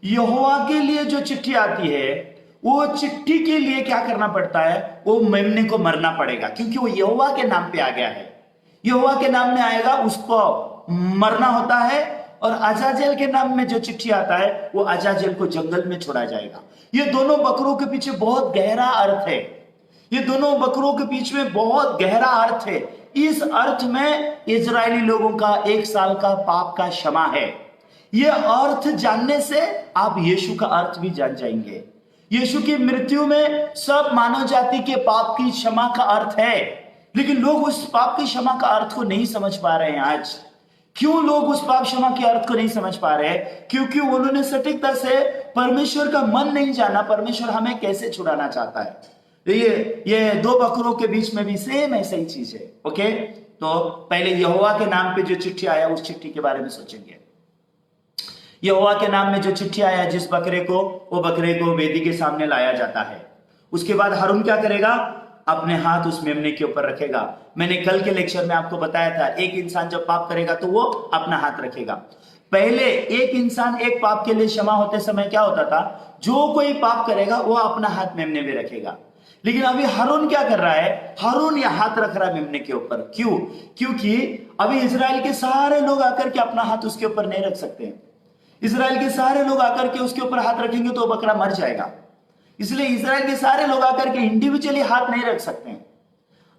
यहोवा के लिए जो चिट्ठी आती है, वो चिट्ठी के लिए क्या करना पड़ता है? वो मेमने को मरना पड़ेगा, क्योंकि वो यहोवा के नाम पे आ गया है। यहोवा के नाम में आएगा, उसको मरना होता है। और अजाजेल के नाम में जो चिट्ठी आता है, वो अजाजेल को जंगल में छोड़ा जाएगा। ये दोनों बकरों के पीछे बहुत गहरा अर्थ है। ये दोनों बकरों के बीच में बहुत गहरा अर्थ है। इस अर्थ में इजरायली लोगों का 1 साल का पाप का क्षमा है। यह अर्थ जानने से आप यीशु का अर्थ भी जान जाएंगे। यीशु की मृत्यु में सब मानव जाति के पाप की क्षमा का अर्थ है, लेकिन लोग उस पाप की क्षमा का अर्थ को नहीं समझ पा रहे हैं आज। क्यों लोग उस पाप क्षमा के अर्थ को नहीं समझ पा रहे? क्योंकि उन्होंने सटीकता से परमेश्वर का मन नहीं जाना, परमेश्वर हमें कैसे छुड़ाना चाहता है। ये 2 बकरों के बीच में भी सेम ऐसा ही चीज है। ओके, तो पहले यहोवा के नाम पे जो चिट्ठी आया, उस चिट्ठी के बारे में सोचेंगे। यहोवा के नाम में जो चिट्ठी आया जिस बकरे को, वो बकरे को वेदी के सामने लाया जाता है। उसके बाद हारून क्या करेगा? अपने हाथ उस मेमने के ऊपर रखेगा। मैंने कल के लेक्चर में आपको बताया था, एक इंसान जब पाप करेगा तो वो अपना हाथ रखेगा। पहले एक इंसान एक पाप के लिए क्षमा होते समय क्या होता था? जो कोई पाप करेगा वो अपना हाथ मेमने में रखेगा। लेकिन अभी हारून क्या कर रहा है? हारून यह हाथ रख रहा है मेमने के ऊपर। क्यों? क्योंकि अभी इजराइल के सारे लोग आकर के अपना हाथ उसके ऊपर नहीं रख सकते। इजराइल के सारे लोग आकर के उसके ऊपर हाथ रखेंगे तो बकरा मर जाएगा। इसलिए इजराइल के सारे लोग आकर के इंडिविजुअली हाथ नहीं रख सकते।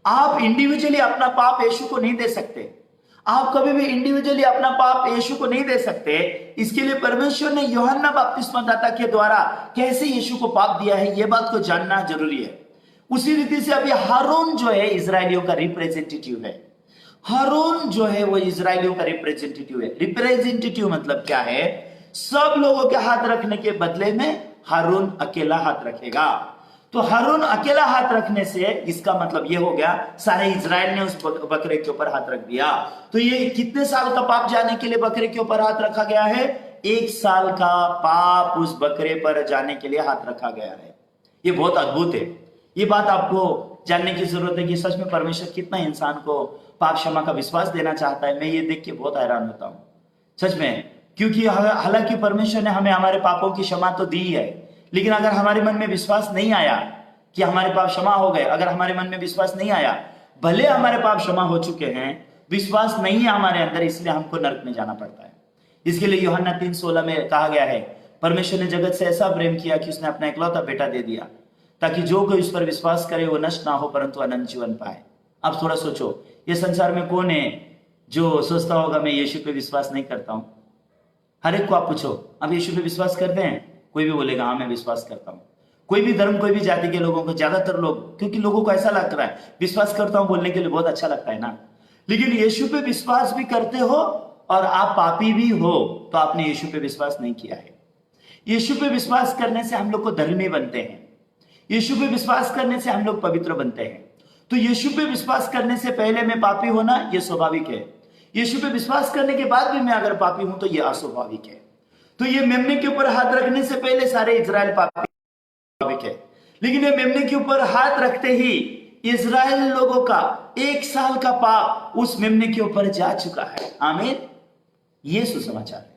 आप इंडिविजुअली अपना पाप यीशु को नहीं दे सकते। आप कभी भी इंडिविजुअली अपना पाप यीशु को नहीं दे सकते। इसके लिए परमेश्वर ने यूहन्ना बपतिस्मादाता के द्वारा कैसे यीशु को पाप दिया है, यह बात को जानना जरूरी है। उसी रीति से अभी हारून जो है इजरायलियों का रिप्रेजेंटेटिव है। हारून जो है वो इजरायलियों का रिप्रेजेंटेटिव है। रिप्रेजेंटेटिव मतलब क्या है? सब लोगों के हाथ रखने के बदले में हारून अकेला हाथ रखेगा। तो हारून अकेला हाथ रखने से इसका मतलब ये हो गया सारे इजराइल ने उस बकरे के ऊपर हाथ रख दिया। तो ये कितने साल का पाप जाने के लिए बकरे के ऊपर हाथ रखा गया है? 1 साल का पाप उस बकरे पर जाने के लिए हाथ रखा गया है। ये बहुत अद्भुत है। ये बात आपको जानने की जरूरत है कि सच में परमेश्वर कितना इंसान को पाप क्षमा का विश्वास देना चाहता है। मैं ये देख के बहुत हैरान होता हूँ सच में, क्योंकि हालांकि परमेश्वर ने हमें हमारे पापों की क्षमा तो दी है, लेकिन अगर हमारे मन में विश्वास नहीं आया कि हमारे पाप क्षमा हो गए, अगर हमारे मन में विश्वास नहीं आया, भले हमारे पाप क्षमा हो चुके हैं, विश्वास नहीं है हमारे अंदर, इसलिए हमको नरक में जाना पड़ता है। इसके लिए यूहन्ना 3:16 में कहा गया है, परमेश्वर ने जगत से ऐसा प्रेम किया कि उसने अपना इकलौता बेटा दे दिया ताकि जो कोई उस पर विश्वास करे वो नष्ट ना हो परंतु अनंत जीवन पाए। अब थोड़ा सोचो, ये संसार में कौन है जो सोचता होगा मैं यीशु पे विश्वास नहीं करता हूं? हर एक को आप पूछो, अब यीशु पे विश्वास करते हैं? कोई भी बोलेगा हाँ मैं विश्वास करता हूं। कोई भी धर्म, कोई भी जाति के लोगों को, ज्यादातर लोग, क्योंकि लोगों को ऐसा लग रहा है विश्वास करता हूं बोलने के लिए बहुत अच्छा लगता है ना, लेकिन यीशु पे विश्वास भी करते हो और आप पापी भी हो तो आपने यीशु पे विश्वास नहीं किया है। यीशु पे विश्वास करने से हम लोग को धर्मी बनते हैं। यीशु पे विश्वास करने से हम लोग पवित्र बनते हैं। तो यीशु पे विश्वास करने से पहले मैं पापी होना यह स्वाभाविक है। यीशु पे विश्वास करने के बाद भी मैं अगर पापी हूं तो यह अस्वाभाविक है। तो ये मेमने के ऊपर हाथ रखने से पहले सारे इजराइल पापी स्वाभाविक है, लेकिन ये मेमने के ऊपर हाथ रखते ही इजराइल लोगों का 1 साल का पाप उस मेमने के ऊपर जा चुका है। आमीन, ये सुसमाचार है।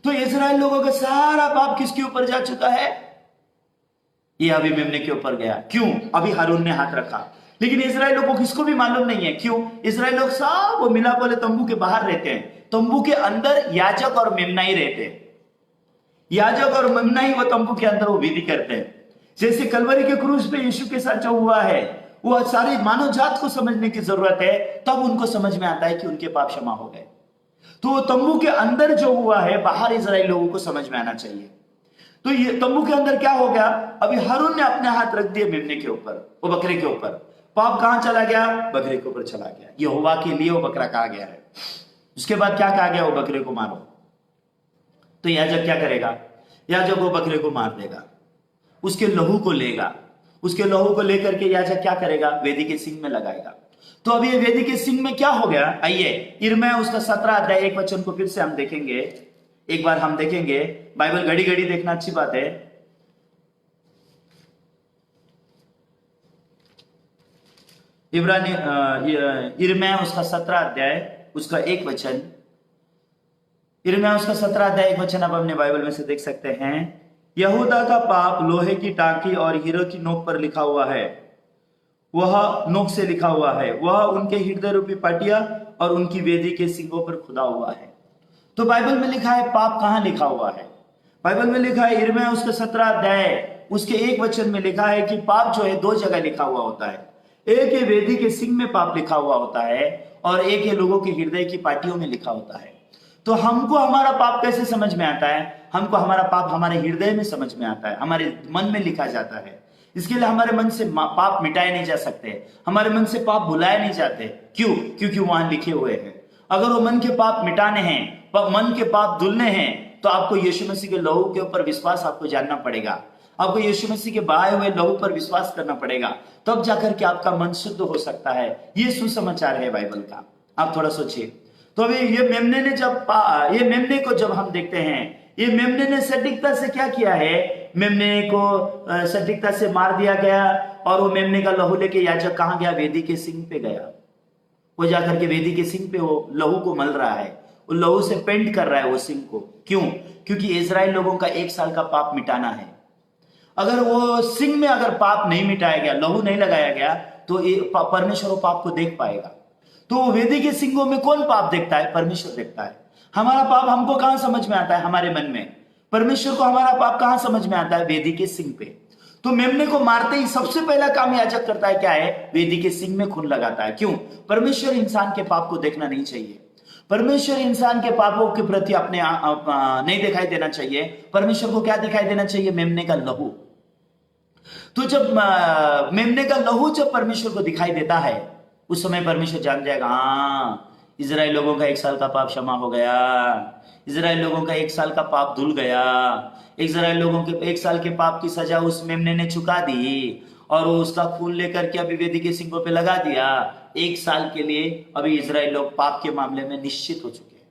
तो इजराइल लोगों का सारा पाप किसके ऊपर जा चुका है? ये अभी मेमने के ऊपर गया। क्यों? अभी हारून ने हाथ रखा, लेकिन इजराइल लोगों को किसको भी मालूम नहीं है। क्यों? इजराइल लोग सब वो मिलाप वाले तंबू के बाहर रहते हैं। तंबू के अंदर याजक और मेमना ही रहते हैं। याजक और मेमना ही वो तंबू के अंदर वो विधि करते हैं। जैसे कलवरी के क्रूस पे यीशु के साथ जो हुआ है, वो सारी मानव जात को समझने की जरूरत है, तब उनको समझ में आता है कि उनके पाप क्षमा हो गए। तो वो तंबू के अंदर जो हुआ है, बाहर इजराइल लोगों को समझ में आना चाहिए। तो ये तंबू के अंदर क्या हो गया? अभी हारून ने अपने हाथ रख दिए मेमने के ऊपर, वो बकरे के ऊपर। पाप कहां चला गया? बकरे के ऊपर चला गया। यहोवा के लिए वो बकरा कहा गया है। उसके बाद क्या कहा गया? वो बकरे को मारो। तो याजक क्या करेगा? याजक वो बकरे को मार देगा, उसके लहू को लेगा। उसके लहू को लेकर के याजक क्या करेगा? वेदी के सिंग में लगाएगा। तो अभी ये वेदी के सिंग में क्या हो गया? आइए यिर्मयाह उसका 17 अध्याय 1 वचन को फिर से हम देखेंगे। एक बार हम देखेंगे। बाइबल घड़ी घड़ी देखना अच्छी बात है। यिर्मयाह उसका 17 अध्याय उसका 1 वचन। यिर्मयाह उसका 17 अध्याय 1 वचन आप अपने बाइबल में से देख सकते हैं। यहूदा का पाप लोहे की टांकी और हीरो की नोक पर लिखा हुआ है, वह नोक से लिखा हुआ है, वह उनके हृदय रूपी पाटिया और उनकी वेदी के सिंगों पर खुदा हुआ है। तो बाइबल में लिखा है पाप कहां लिखा हुआ है? बाइबल में लिखा है यिर्मयाह उसके 17 अध्याय उसके 1 वचन में लिखा है कि पाप जो है 2 जगह लिखा हुआ होता है। एक है वेदी के सिंग में पाप लिखा हुआ होता है और एक है लोगों के हृदय की पाटियों में लिखा होता है। तो हमको हमारा पाप कैसे समझ में आता है? हमको हमारा पाप हमारे हृदय में समझ में आता है, हमारे मन में लिखा जाता है। इसके लिए हमारे मन से पाप मिटाए नहीं जा सकते, हमारे मन से पाप भुलाए नहीं जाते। क्यों? क्योंकि वहां लिखे हुए हैं। अगर वो मन के पाप मिटाने हैं, मन के पाप धुलने हैं, तो आपको यीशु मसीह के लहू के ऊपर विश्वास आपको जानना पड़ेगा। आपको यीशु मसीह के बहाए हुए लहू पर विश्वास करना पड़ेगा, तब जाकर के आपका मन शुद्ध हो सकता है। ये सुसमाचार है बाइबल का। आप थोड़ा सोचिए। तो अभी ये मेमने को जब हम देखते हैं, ये मेमने ने सटीकता से क्या किया है, मेमने को सटीकता से मार दिया गया, और वो मेमने का लहू लेके याजक कहां गया, वेदी के सिंग पे गया। वो जाकर के वेदी के सिंग पे वो लहू को मल रहा है, वो लहू से पेंट कर रहा है वो सिंग को। क्यों? क्योंकि इजराइल लोगों का 1 साल का पाप मिटाना है। अगर वो सिंग में अगर पाप नहीं मिटाया गया, लहू नहीं लगाया गया, तो परमेश्वर वो पाप को देख पाएगा। तो वेदी के सिंगों में कौन पाप देखता है? परमेश्वर देखता है। हमारा पाप हमको कहां समझ में आता है? हमारे मन में। परमेश्वर को हमारा पाप कहां समझ में आता है? वेदी के सिंग पे। तो मेमने को मारते ही सबसे पहला काम याजक करता है क्या है? वेदी के सिंग में खून लगाता है। क्यों? परमेश्वर इंसान के पाप को देखना नहीं चाहिए। परमेश्वर इंसान के पापों के प्रति अपने नहीं दिखाई देना चाहिए। परमेश्वर को क्या दिखाई देना चाहिए? मेमने का लहू। तो जब मेमने का लहू जब परमेश्वर को दिखाई देता है, उस समय परमेश्वर जान जाएगा, हाँ, इजराइल लोगों का 1 साल का पाप क्षमा हो गया, इजराइल लोगों का 1 साल का पाप धुल गया, इजराइल लोगों के 1 साल के पाप की सजा उस मेमने ने चुका दी, और वो उसका खून लेकर के अभी वेदी के सिंगों पे लगा दिया। 1 साल के लिए अभी इजराइल लोग पाप के मामले में निश्चित हो चुके हैं।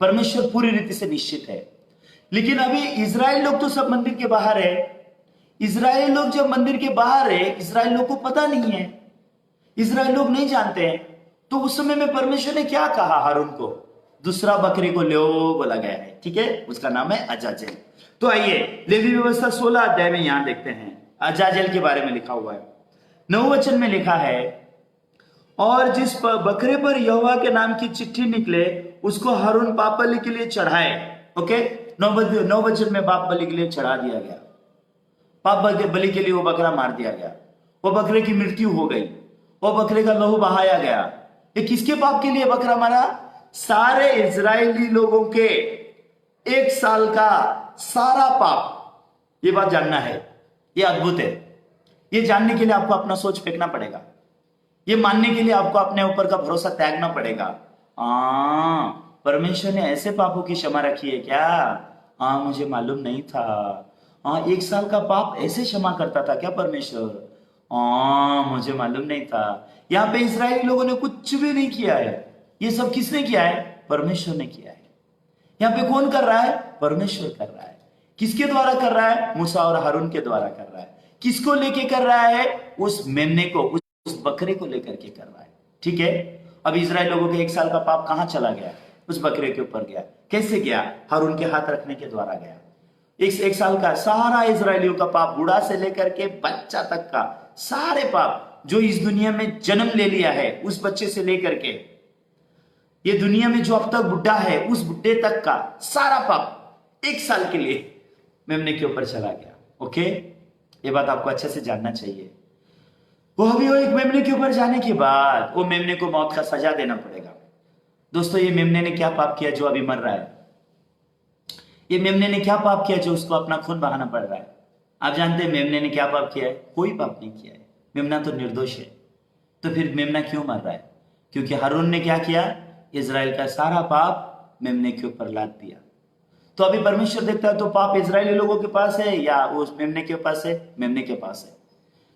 परमेश्वर पूरी रीति से निश्चित है। लेकिन अभी इजराइल लोग तो सब मंदिर के बाहर है। इजराइल लोग जब मंदिर के बाहर है, इजराइल लोग को पता नहीं है, इजराइल लोग नहीं जानते हैं। तो उस समय में परमेश्वर ने क्या कहा? हारून को दूसरा बकरी को ले बोला गया है, ठीक है, उसका नाम है अजाजेल। तो आइए लेवी व्यवस्था 16 अध्याय में यहां देखते हैं अजाजेल के बारे में लिखा हुआ है। 9 वचन में लिखा है, और जिस बकरे पर यहोवा के नाम की चिट्ठी निकले उसको हारून पाप बलि के लिए चढ़ाए। ओके, 9 वचन में पाप बलि के लिए चढ़ा दिया गया। पाप बलि के लिए वो बकरा मार दिया गया, वो बकरे की मृत्यु हो गई, वो बकरे का लहू बहाया गया। ये किसके पाप के लिए बकरा मारा? सारे इजरायली लोगों के 1 साल का सारा पाप। ये बात जानना है, ये अद्भुत है। ये जानने के लिए आपको अपना सोच फेंकना पड़ेगा। ये मानने के लिए आपको अपने ऊपर का भरोसा त्यागना पड़ेगा। परमेश्वर ने ऐसे पापों की क्षमा रखी है क्या? मुझे मालूम नहीं था। 1 साल का पाप ऐसे क्षमा करता था क्या परमेश्वर? मुझे मालूम नहीं था। यहाँ पे इजरायली लोगों ने कुछ भी नहीं किया है। ये सब किसने किया है? परमेश्वर ने किया है। यहाँ पे कौन कर रहा है? परमेश्वर कर रहा है। किसके द्वारा कर रहा है? मूसा और हारून के द्वारा कर रहा है। किसको लेके कर रहा है? उस मेमने को, उस बकरे को लेकर के कर रहा है। ठीक है, अब इजराइल लोगों के 1 साल का पाप कहां चला गया? उस बकरे के ऊपर गया। कैसे गया? हारून के हाथ रखने के द्वारा गया। 1 साल का सारा इजरायलियों का पाप, बूढ़ा से लेकर के बच्चा तक का सारे पाप जो इस दुनिया में जन्म ले लिया है, उस बच्चे से लेकर के ये दुनिया में जो अब तक बुढ़ा है, उस बुढ़े तक का सारा पाप 1 साल के लिए मेमने के ऊपर चला गया। ओके, ये बात आपको अच्छे से जानना चाहिए। वो एक मेमने के ऊपर जाने के बाद वो मेमने को मौत का सजा देना पड़ेगा। दोस्तों, ये मेमने ने क्या पाप किया जो अभी मर रहा है? ये मेमने ने क्या पाप किया जो उसको अपना खून बहाना पड़ रहा है? आप जानते हैं मेमने ने क्या पाप किया है? कोई पाप नहीं किया है। मेमना तो निर्दोष है। तो फिर मेमना क्यों मर रहा है? क्योंकि हारून ने क्या किया? इजराइल का सारा पाप मेमने के ऊपर लाद दिया। तो अभी परमेश्वर देखता है तो पाप इजरायली लोगों के पास है या उस मेमने के पास है? मेमने के पास है।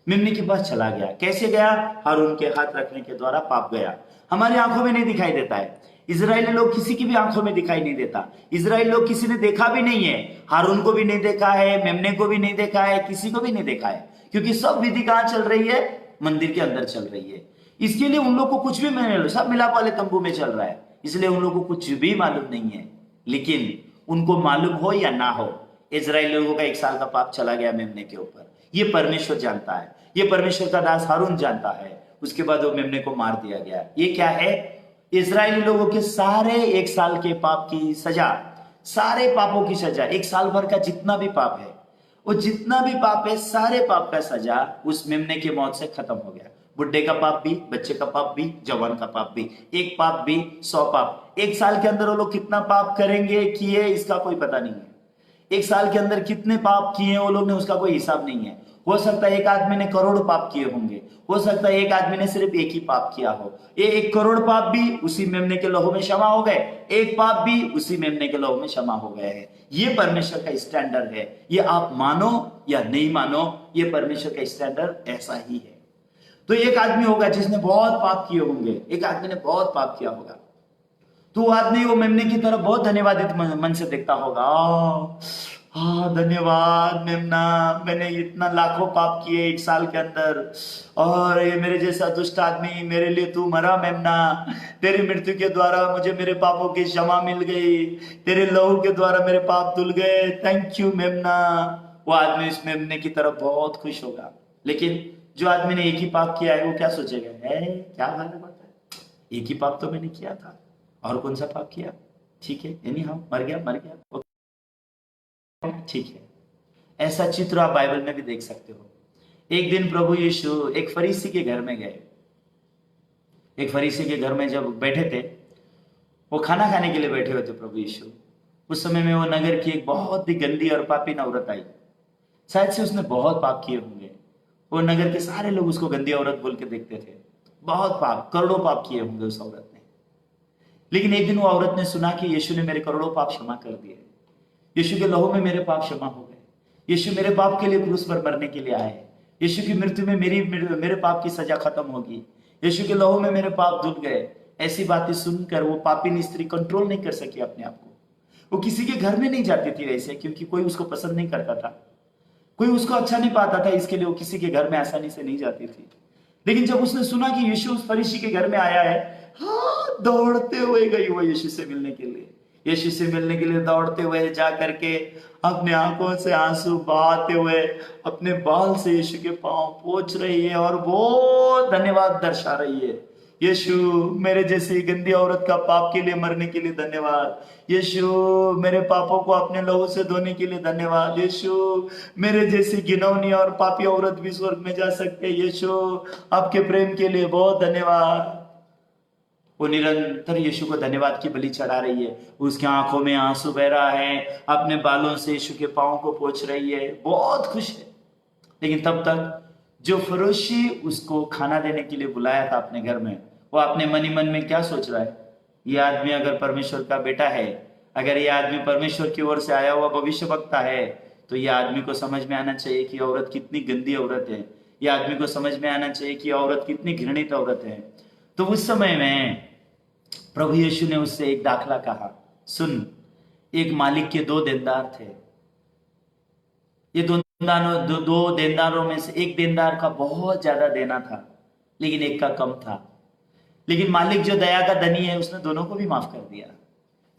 मेमने के पास चला गया। कैसे गया? हारून के हाथ रखने के द्वारा पाप गया। हमारी आंखों में नहीं दिखाई देता है। इजरायली लोग किसी की भी आंखों में दिखाई नहीं देता। इजराइल लोग किसी ने देखा भी नहीं है। हारून को भी नहीं देखा है, मेमने को भी नहीं देखा है, किसी को भी नहीं देखा है, क्योंकि सब विधि कहां चल रही है? मंदिर के अंदर चल रही है। इसके लिए उन लोग को कुछ भी नहीं, सब मिलाप वाले तंबू में चल रहा है, इसलिए उन लोगों को कुछ भी मालूम नहीं है। लेकिन उनको मालूम हो या ना हो, इजराइल लोगों का 1 साल का पाप चला गया मेमने के ऊपर। ये परमेश्वर जानता है, ये परमेश्वर का दास हारून जानता है। उसके बाद वो मेमने को मार दिया गया। ये क्या है? इजरायली लोगों के सारे 1 साल के पाप की सजा, सारे पापों की सजा, 1 साल भर का जितना भी पाप है, वो जितना भी पाप है, सारे पाप का सजा उस मेमने की मौत से खत्म हो गया। बुढ़े का पाप भी, बच्चे का पाप भी, जवान का पाप भी, एक पाप भी 100 पाप। 1 साल के अंदर वो लोग कितना पाप करेंगे, किए, इसका कोई पता नहीं है। 1 साल के अंदर कितने पाप किए वो लोग ने, उसका कोई हिसाब नहीं है। हो सकता है एक आदमी ने करोड़ पाप किए होंगे, हो सकता है एक आदमी ने सिर्फ एक ही पाप किया हो। ये 1 करोड़ पाप भी उसी मेमने के लहू में क्षमा हो गए, एक पाप भी उसी मेमने के लहू में क्षमा हो गए हैं। ये परमेश्वर का स्टैंडर्ड है। ये आप मानो या नहीं मानो, ये परमेश्वर का स्टैंडर्ड ऐसा ही है। तो एक आदमी होगा जिसने बहुत पाप किए होंगे, एक आदमी ने बहुत पाप किया होगा, तो वो आदमी वो मेमने की तरफ बहुत धन्यवादित मन से देखता होगा। हाँ धन्यवाद मेमना, मैंने इतना लाखों पाप किए एक साल के अंदर, और ये मेरे जैसा दुष्ट आदमी, मेरे लिए तू मरा मेमना, तेरी मृत्यु के द्वारा मुझे मेरे पापों की क्षमा मिल गई, तेरे लहू के द्वारा मेरे पाप धुल गए, थैंक यू मेमना। वो आदमी इस मेमने की तरफ बहुत खुश होगा। लेकिन जो आदमी ने एक ही पाप किया है वो क्या सोचेगा, है क्या भारी बात है, एक ही पाप तो मैंने किया था, और कौन सा पाप किया, ठीक है एनी हाउ मर गया, ठीक है। ऐसा चित्र आप बाइबल में भी देख सकते हो। एक दिन प्रभु यीशु एक फरीसी के घर में गए। एक फरीसी के घर में जब बैठे थे, वो खाना खाने के लिए बैठे हुए थे प्रभु यीशु। उस समय में वो नगर की एक बहुत ही गंदी और पापी औरत आई। शायद से उसने बहुत पाप किए होंगे। वो नगर के सारे लोग उसको गंदी औरत बोल के देखते थे। बहुत पाप, करोड़ों पाप किए होंगे उस औरत ने। लेकिन एक दिन वो औरत ने सुना कि यीशु ने मेरे करोड़ों पाप क्षमा कर दिए, यीशु के लहू में मेरे पाप क्षमा हो गए, यीशु मेरे पाप के लिए क्रूस पर मरने के लिए आए, यीशु की मृत्यु में मेरे पाप की सजा खत्म होगी, यीशु के लहू में मेरे पाप धुल गए। ऐसी बातें सुनकर वो पापी स्त्री कंट्रोल नहीं कर सकी अपने आप को। वो किसी के घर में नहीं जाती थी वैसे, क्योंकि कोई उसको पसंद नहीं करता था, कोई उसको अच्छा नहीं पाता था, इसके लिए वो किसी के घर में आसानी से नहीं जाती थी। लेकिन जब उसने सुना कि यीशु उस फरीसी के घर में आया है, हाँ दौड़ते हुए गई वो यीशु से मिलने के लिए। यीशु से मिलने के लिए दौड़ते हुए जा करके अपने आंखों से आंसू बहाते हुए अपने बाल से यीशु के पांव पोंछ रही है और वो धन्यवाद दर्शा रही है। यीशु मेरे जैसी गंदी औरत का पाप के लिए मरने के लिए धन्यवाद, यीशु मेरे पापों को अपने लहू से धोने के लिए धन्यवाद, यीशु मेरे जैसी घिनौनी और पापी औरत भी स्वर्ग में जा सकते, यीशु आपके प्रेम के लिए बहुत धन्यवाद। वो निरंतर यीशु को धन्यवाद की बलि चढ़ा रही है। उसकी आंखों में आंसू बह रहा है, अपने बालों से यीशु के पांव को पोंछ रही है, बहुत खुश है। लेकिन तब तक जो फरोशी उसको खाना देने के लिए बुलाया था अपने घर में, वो अपने मन ही मन में क्या सोच रहा है, ये आदमी अगर परमेश्वर का बेटा है, अगर ये आदमी परमेश्वर की ओर से आया हुआ भविष्य वक्ता है, तो ये आदमी को समझ में आना चाहिए कि औरत कितनी गंदी औरत है, ये आदमी को समझ में आना चाहिए कि औरत कितनी घृणित औरत है। तो उस समय में प्रभु यीशु ने उससे एक दाखला कहा, सुन, एक मालिक के दो देनदार थे। ये दो देनदारों में से एक देनदार का बहुत ज्यादा देना था, लेकिन एक का कम था। लेकिन मालिक जो दया का धनी है, उसने दोनों को भी माफ कर दिया।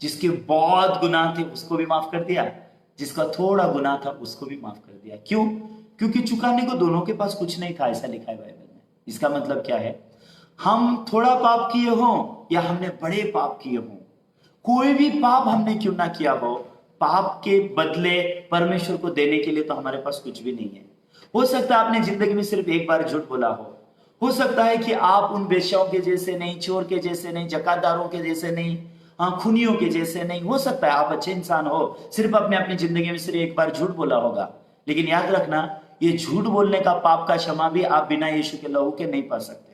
जिसके बहुत गुनाह थे उसको भी माफ कर दिया, जिसका थोड़ा गुनाह था उसको भी माफ कर दिया। क्यों? क्योंकि चुकाने को दोनों के पास कुछ नहीं था, ऐसा लिखा है बाइबल में। इसका मतलब क्या है, हम थोड़ा पाप किए हो या हमने बड़े पाप किए हो, कोई भी पाप हमने क्यों ना किया हो, पाप के बदले परमेश्वर को देने के लिए तो हमारे पास कुछ भी नहीं है। हो सकता है आपने जिंदगी में सिर्फ एक बार झूठ बोला हो सकता है कि आप उन बेश्याओं के जैसे नहीं, चोर के जैसे नहीं, जकातदारों के जैसे नहीं, खूनियों के जैसे नहीं, हो सकता है आप अच्छे इंसान हो, सिर्फ अपनी जिंदगी में सिर्फ एक बार झूठ बोला होगा। लेकिन याद रखना, ये झूठ बोलने का पाप का क्षमा भी आप बिना यीशु के लहू के नहीं पा सकते।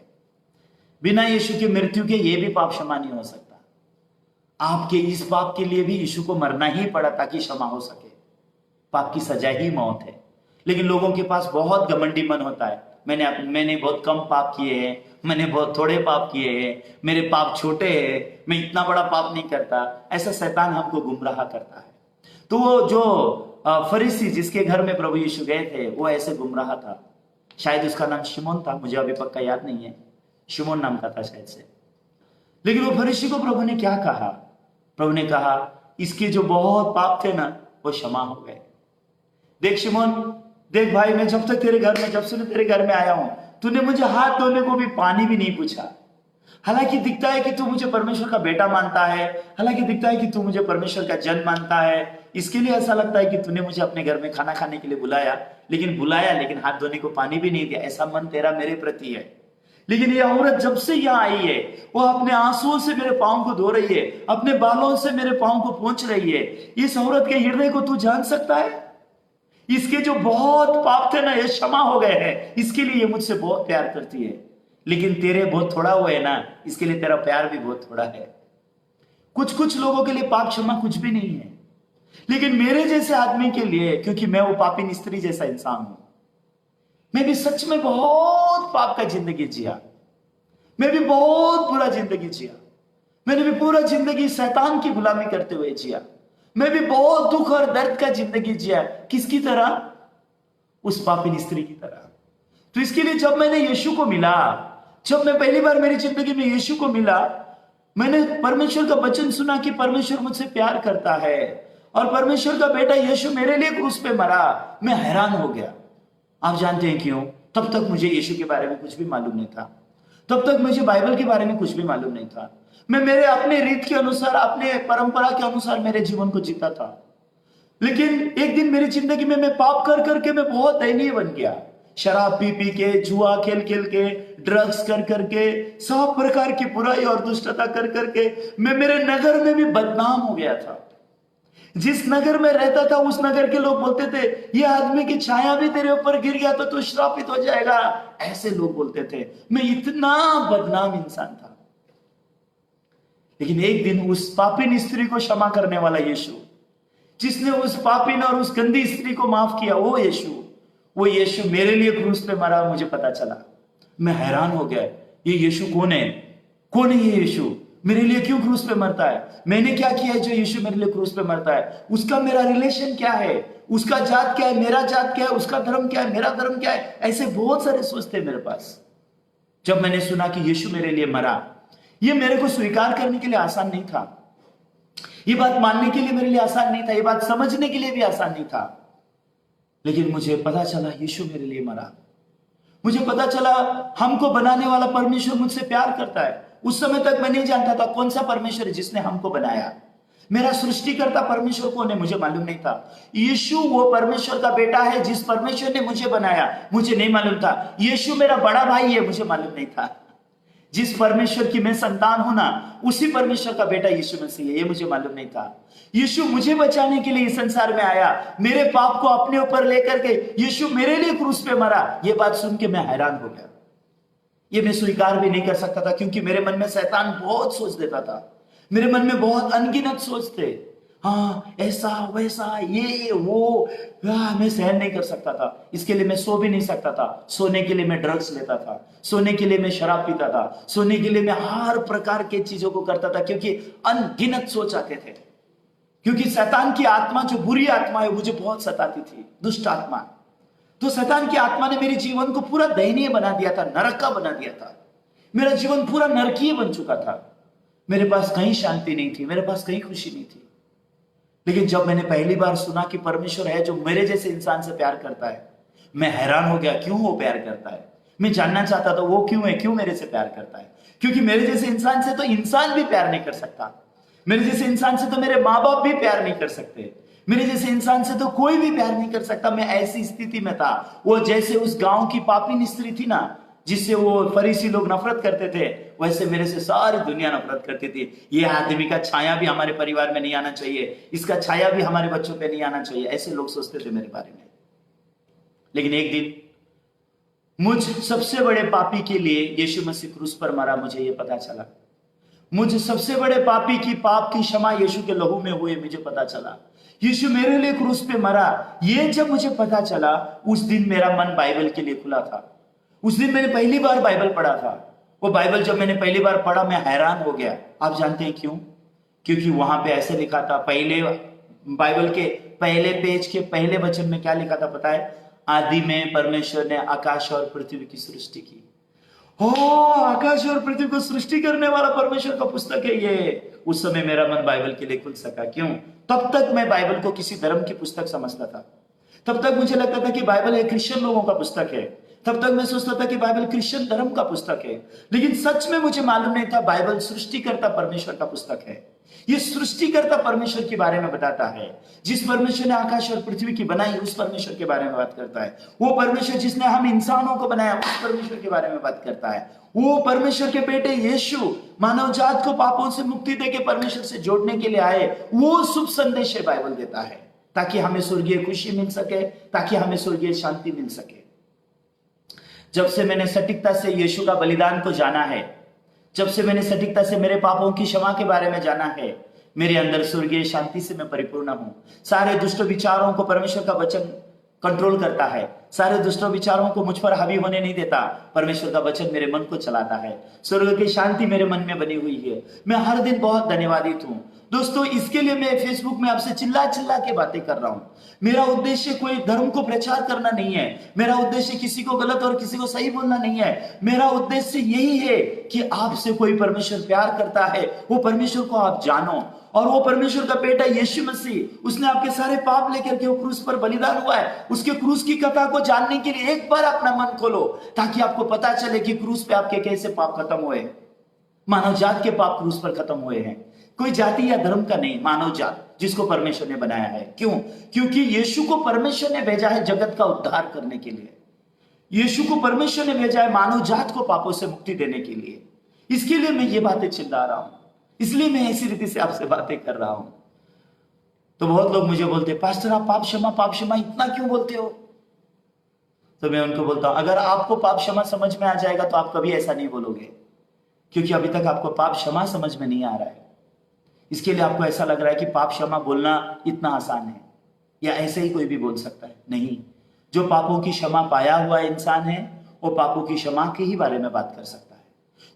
बिना यीशु की मृत्यु के ये भी पाप क्षमा नहीं हो सकता। आपके इस पाप के लिए भी यीशु को मरना ही पड़ा ताकि क्षमा हो सके। पाप की सजा ही मौत है। लेकिन लोगों के पास बहुत घमंडी मन होता है, मैंने बहुत कम पाप किए हैं, मैंने बहुत थोड़े पाप किए हैं, मेरे पाप छोटे हैं, मैं इतना बड़ा पाप नहीं करता। ऐसा शैतान हमको गुमराह करता है। तो वो जो फरीसी जिसके घर में प्रभु यीशु गए थे, वो ऐसे गुमराह था। शायद उसका नाम शिमोन था, मुझे अभी पक्का याद नहीं है, शिमोन नाम का था शायद से। लेकिन वो फरीसी को प्रभु ने क्या कहा? प्रभु ने कहा, इसके जो बहुत पाप थे ना, वो क्षमा हो गए। देख शिमोन, देख भाई, मैं जब से तेरे घर में आया हूं, तूने मुझे हाथ धोने को भी पानी भी नहीं पूछा। हालांकि दिखता है कि तू मुझे परमेश्वर का बेटा मानता है, हालांकि दिखता है कि तू मुझे परमेश्वर का जन मानता है, इसके लिए ऐसा लगता है कि तूने मुझे अपने घर में खाना खाने के लिए बुलाया, लेकिन हाथ धोने को पानी भी नहीं दिया। ऐसा मन तेरा मेरे प्रति है। लेकिन ये औरत जब से यहाँ आई है, वो अपने आंसुओं से मेरे पांव को धो रही है, अपने बालों से मेरे पांव को पोंछ रही है। इस औरत के हृदय को तू जान सकता है? इसके जो बहुत पाप थे ना, ये क्षमा हो गए हैं। इसके लिए ये मुझसे बहुत प्यार करती है। लेकिन तेरे बहुत थोड़ा हुआ है ना, इसके लिए तेरा प्यार भी बहुत थोड़ा है। कुछ लोगों के लिए पाप क्षमा कुछ भी नहीं है, लेकिन मेरे जैसे आदमी के लिए, क्योंकि मैं वो पापी स्त्री जैसा इंसान हूं, मैं भी सच में बहुत पाप का जिंदगी जिया, मैं भी बहुत बुरा जिंदगी जिया। मैंने भी पूरा जिंदगी शैतान की गुलामी करते हुए जिया। मैं भी बहुत दुख और दर्द का जिंदगी जिया। किसकी तरह? उस पापिन स्त्री की तरह। तो इसके लिए जब मैंने यीशु को मिला, जब मैं पहली बार मेरी जिंदगी में यीशु को मिला, मैंने परमेश्वर का वचन सुना कि परमेश्वर मुझसे प्यार करता है और परमेश्वर का बेटा यीशु मेरे लिए क्रूस पे मरा। मैं हैरान हो गया। आप जानते हैं क्यों? तब तक मुझे यीशु के बारे में कुछ भी मालूम नहीं था। तब तक मुझे बाइबल के बारे में कुछ भी मालूम नहीं था। मैं मेरे अपने रीत के अनुसार, अपने परंपरा के अनुसार मेरे जीवन को जीता था। लेकिन एक दिन मेरी जिंदगी में मैं पाप कर करके मैं बहुत दयनीय बन गया। शराब पी पी के, जुआ खेल खेल के, ड्रग्स कर करके, सब प्रकार की बुराई और दुष्टता कर करके मैं मेरे नगर में भी बदनाम हो गया था। जिस नगर में रहता था उस नगर के लोग बोलते थे, ये आदमी की छाया भी तेरे ऊपर गिर गया तो तू श्रापित हो जाएगा। ऐसे लोग बोलते थे। मैं इतना बदनाम इंसान था। लेकिन एक दिन उस पापिन स्त्री को क्षमा करने वाला यीशु, जिसने उस पापिन और उस गंदी स्त्री को माफ किया, वो यीशु मेरे लिए क्रूस पे मरा। मुझे पता चला। मैं हैरान हो गया, ये यीशु कौन है? कौन है ये यीशु? मेरे लिए क्यों क्रूस पे मरता है? मैंने क्या किया है जो यीशु मेरे लिए क्रूस पे मरता है? उसका मेरा रिलेशन क्या है? उसका जात क्या है, मेरा जात क्या है? उसका धर्म क्या है, मेरा धर्म क्या है? ऐसे बहुत सारे सोच थे मेरे पास। जब मैंने सुना कि यीशु मेरे लिए मरा, ये मेरे को स्वीकार करने के लिए आसान नहीं था। ये बात मानने के लिए मेरे लिए आसान नहीं था। ये बात समझने के लिए भी आसान नहीं था। लेकिन मुझे पता चला यीशु मेरे लिए मरा। मुझे पता चला हमको बनाने वाला परमेश्वर मुझसे प्यार करता है। उस समय तक मैं नहीं जानता था कौन सा परमेश्वर है जिसने हमको बनाया। मेरा सृष्टिकर्ता परमेश्वर कौन है मुझे मालूम नहीं था। यीशु वो परमेश्वर का बेटा है जिस परमेश्वर ने मुझे बनाया, मुझे नहीं मालूम था। यीशु मेरा बड़ा भाई है, मुझे मालूम नहीं था। जिस परमेश्वर की मैं संतान हूं ना, उसी परमेश्वर का बेटा यीशु मसीह है, ये मुझे मालूम नहीं था। यीशु मुझे बचाने के लिए इस संसार में आया। मेरे पाप को अपने ऊपर लेकर के यीशु मेरे लिए क्रूस पे मरा। ये बात सुन के मैं हैरान हो गया। ये मैं स्वीकार भी नहीं कर सकता था, क्योंकि मेरे मन में शैतान बहुत सोच देता था। मेरे मन में बहुत अनगिनत सोच थे। हाँ, ऐसा वैसा, ये वो, मैं सहन नहीं कर सकता था। इसके लिए मैं सो भी नहीं सकता था। सोने के लिए मैं ड्रग्स लेता था, सोने के लिए मैं शराब पीता था, सोने के लिए मैं हर प्रकार के चीजों को करता था, क्योंकि अनगिनत सोच आते थे। क्योंकि शैतान की आत्मा, जो बुरी आत्मा है, मुझे बहुत सताती थी, दुष्ट आत्मा। तो शैतान की आत्मा ने मेरे जीवन को पूरा दयनीय बना दिया था, नरक का बना दिया था। मेरा जीवन पूरा नरकीय बन चुका था। मेरे पास कहीं शांति नहीं थी, मेरे पास कहीं खुशी नहीं थी। लेकिन जब मैंने पहली बार सुना कि परमेश्वर है जो मेरे जैसे इंसान से प्यार करता है, मैं हैरान हो गया। क्यों वो प्यार करता है? मैं जानना चाहता था वो क्यों है, क्यों मेरे से प्यार करता है। क्योंकि मेरे जैसे इंसान से तो इंसान भी प्यार नहीं कर सकता। मेरे जैसे इंसान से तो मेरे माँ बाप भी प्यार नहीं कर सकते। मेरे जैसे इंसान से तो कोई भी प्यार नहीं कर सकता। मैं ऐसी स्थिति में था। वो जैसे उस गांव की पापिन स्त्री थी ना, जिससे वो फरीसी लोग नफरत करते थे, वैसे मेरे से सारी दुनिया नफरत करती थी। ये आदमी का छाया भी हमारे परिवार में नहीं आना चाहिए, इसका छाया भी हमारे बच्चों पे नहीं आना चाहिए, ऐसे लोग सोचते थे मेरे बारे में। लेकिन एक दिन मुझ सबसे बड़े पापी के लिए यीशु मसीह क्रूस पर मरा। मुझे ये पता चला। मुझ सबसे बड़े पापी की पाप की क्षमा यीशु के लहू में हुए, मुझे पता चला। यीशु मेरे लिए क्रूस पे मरा। ये जब मुझे पता चला, उस दिन मेरा मन बाइबल के लिए खुला था। उस दिन मैंने पहली बार बाइबल पढ़ा था। वो बाइबल जब मैंने पहली बार पढ़ा, मैं हैरान हो गया। आप जानते हैं क्यों? क्योंकि वहां पे ऐसे लिखा था, पहले बाइबल के पहले पेज के पहले वचन में क्या लिखा था पता है? आदि में परमेश्वर ने आकाश और पृथ्वी की सृष्टि की। हो, आकाश और पृथ्वी को सृष्टि करने वाला परमेश्वर का पुस्तक है ये। उस समय मेरा मन बाइबल के लिए खुल सका। क्यों? तब तक मैं बाइबल को किसी धर्म की पुस्तक समझता था। तब तक मुझे लगता था कि बाइबल एक क्रिश्चियन लोगों का पुस्तक है। तब तक मैं सोचता था कि बाइबल क्रिश्चियन धर्म का पुस्तक है। लेकिन सच में मुझे मालूम नहीं था बाइबल सृष्टिकर्ता परमेश्वर का पुस्तक है। ये सृष्टिकर्ता परमेश्वर के बारे में बताता है। जिस परमेश्वर ने आकाश और पृथ्वी की बनाई, उस परमेश्वर के बारे में बात करता है। वो परमेश्वर जिसने हम इंसानों को बनाया, उस परमेश्वर के बारे में बात करता है। वो परमेश्वर के बेटे यीशु मानव जात को पापों से मुक्ति देके परमेश्वर से जोड़ने के लिए आए। वो शुभ संदेश है बाइबल देता है, ताकि हमें स्वर्गीय खुशी मिल सके, ताकि हमें स्वर्गीय शांति मिल सके। जब से मैंने सटीकता से यीशु का बलिदान को जाना है, जब से मैंने सटीकता से मेरे पापों की क्षमा के बारे में जाना है, मेरे अंदर स्वर्गीय शांति से मैं परिपूर्ण हूं। सारे दुष्ट विचारों को परमेश्वर का वचन कंट्रोल करता है। सारे दुष्टों विचारों को मुझ पर हावी होने नहीं देता। परमेश्वर का वचन मेरे मन को चलाता है। स्वर्ग की शांति मेरे मन में बनी हुई है। मैं हर दिन बहुत धन्यवादित हूं दोस्तों। इसके लिए मैं फेसबुक में आपसे चिल्ला चिल्ला के बातें कर रहा हूं। मेरा उद्देश्य कोई धर्म को प्रचार करना नहीं है। मेरा उद्देश्य किसी को गलत और किसी को सही बोलना नहीं है। मेरा उद्देश्य यही है कि आपसे कोई परमेश्वर प्यार करता है, वो परमेश्वर को आप जानो। और वो परमेश्वर का बेटा यीशु मसीह, उसने आपके सारे पाप लेकर के वो क्रूस पर बलिदान हुआ है। उसके क्रूस की कथा को जानने के लिए एक बार अपना मन खोलो, ताकि आपको पता चले कि क्रूस पे आपके कैसे पाप खत्म हुए। मानव जात के पाप क्रूस पर खत्म हुए हैं। कोई जाति या धर्म का नहीं, मानव जात जिसको परमेश्वर ने बनाया है। क्यों? क्योंकि यीशु को परमेश्वर ने भेजा है जगत का उद्धार करने के लिए। यीशु को परमेश्वर ने भेजा है मानव जात को पापों से मुक्ति देने के लिए। इसके लिए मैं ये बातें चिल्ला रहा हूं, इसलिए मैं ऐसी रीति से आपसे बातें कर रहा हूं। तो बहुत लोग मुझे बोलते हैं, पास्टर आप पाप क्षमा इतना क्यों बोलते हो? तो मैं उनको बोलता हूं, अगर आपको पाप क्षमा समझ में आ जाएगा तो आप कभी ऐसा नहीं बोलोगे, क्योंकि अभी तक आपको पाप क्षमा समझ में नहीं आ रहा है। इसके लिए आपको ऐसा लग रहा है कि पाप क्षमा बोलना इतना आसान है, या ऐसे ही कोई भी बोल सकता है। नहीं, जो पापों की क्षमा पाया हुआ इंसान है, वो पापों की क्षमा के ही बारे में बात कर सकता है।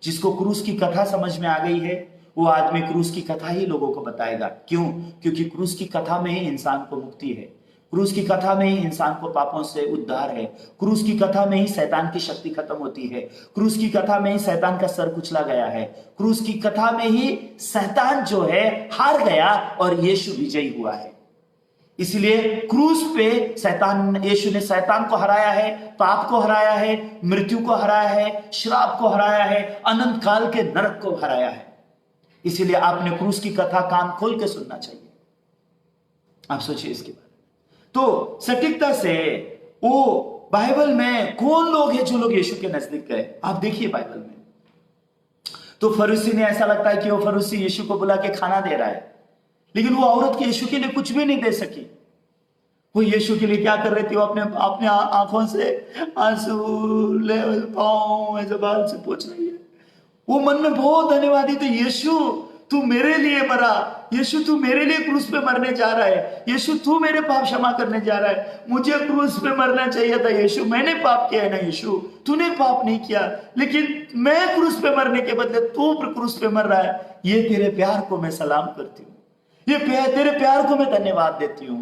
जिसको क्रूस की कथा समझ में आ गई है, वो आदमी क्रूस की कथा ही लोगों को बताएगा। क्यों? क्योंकि क्रूस की कथा में ही इंसान को मुक्ति है। क्रूस की कथा में ही इंसान को पापों से उद्धार है। क्रूस की कथा में ही शैतान की शक्ति खत्म होती है। क्रूस की कथा में ही शैतान का सर कुचला गया है। क्रूस की कथा में ही शैतान जो है हार गया और यीशु विजयी हुआ है। इसलिए क्रूस पे यीशु ने शैतान को हराया है, पाप को हराया है, मृत्यु को हराया है, श्राप को हराया है, अनंत काल के नरक को हराया है। इसीलिए आपने क्रूस की कथा कान खोल के सुनना चाहिए। आप सोचिए इसके बारे में। तो सटीकता से वो बाइबल में कौन लोग हैं जो लोग यीशु के नजदीक गए, आप देखिए बाइबल में। तो फरीसी ने, ऐसा लगता है कि वो फरीसी यीशु को बुला के खाना दे रहा है, लेकिन वो औरत के यीशु के लिए कुछ भी नहीं दे सकी। वो यीशु के लिए क्या कर रही थी? वो अपने आंखों से आंसू ले पांव ऐसे बाल से पोंछ रही है। वो मन में बहुत धन्यवादी थी, यीशु तू मेरे लिए मरा, यीशु तू मेरे लिए क्रूस पे मरने जा रहा है, यीशु तू मेरे पाप क्षमा करने जा रहा है। मुझे क्रूस पे मरना चाहिए था यीशु, मैंने पाप किया है ना यीशु, तूने पाप नहीं किया, लेकिन मैं क्रूस पे मरने के बदले तू क्रूस पे मर रहा है। ये तेरे प्यार को मैं सलाम करती हूँ, ये तेरे प्यार को मैं धन्यवाद देती हूँ।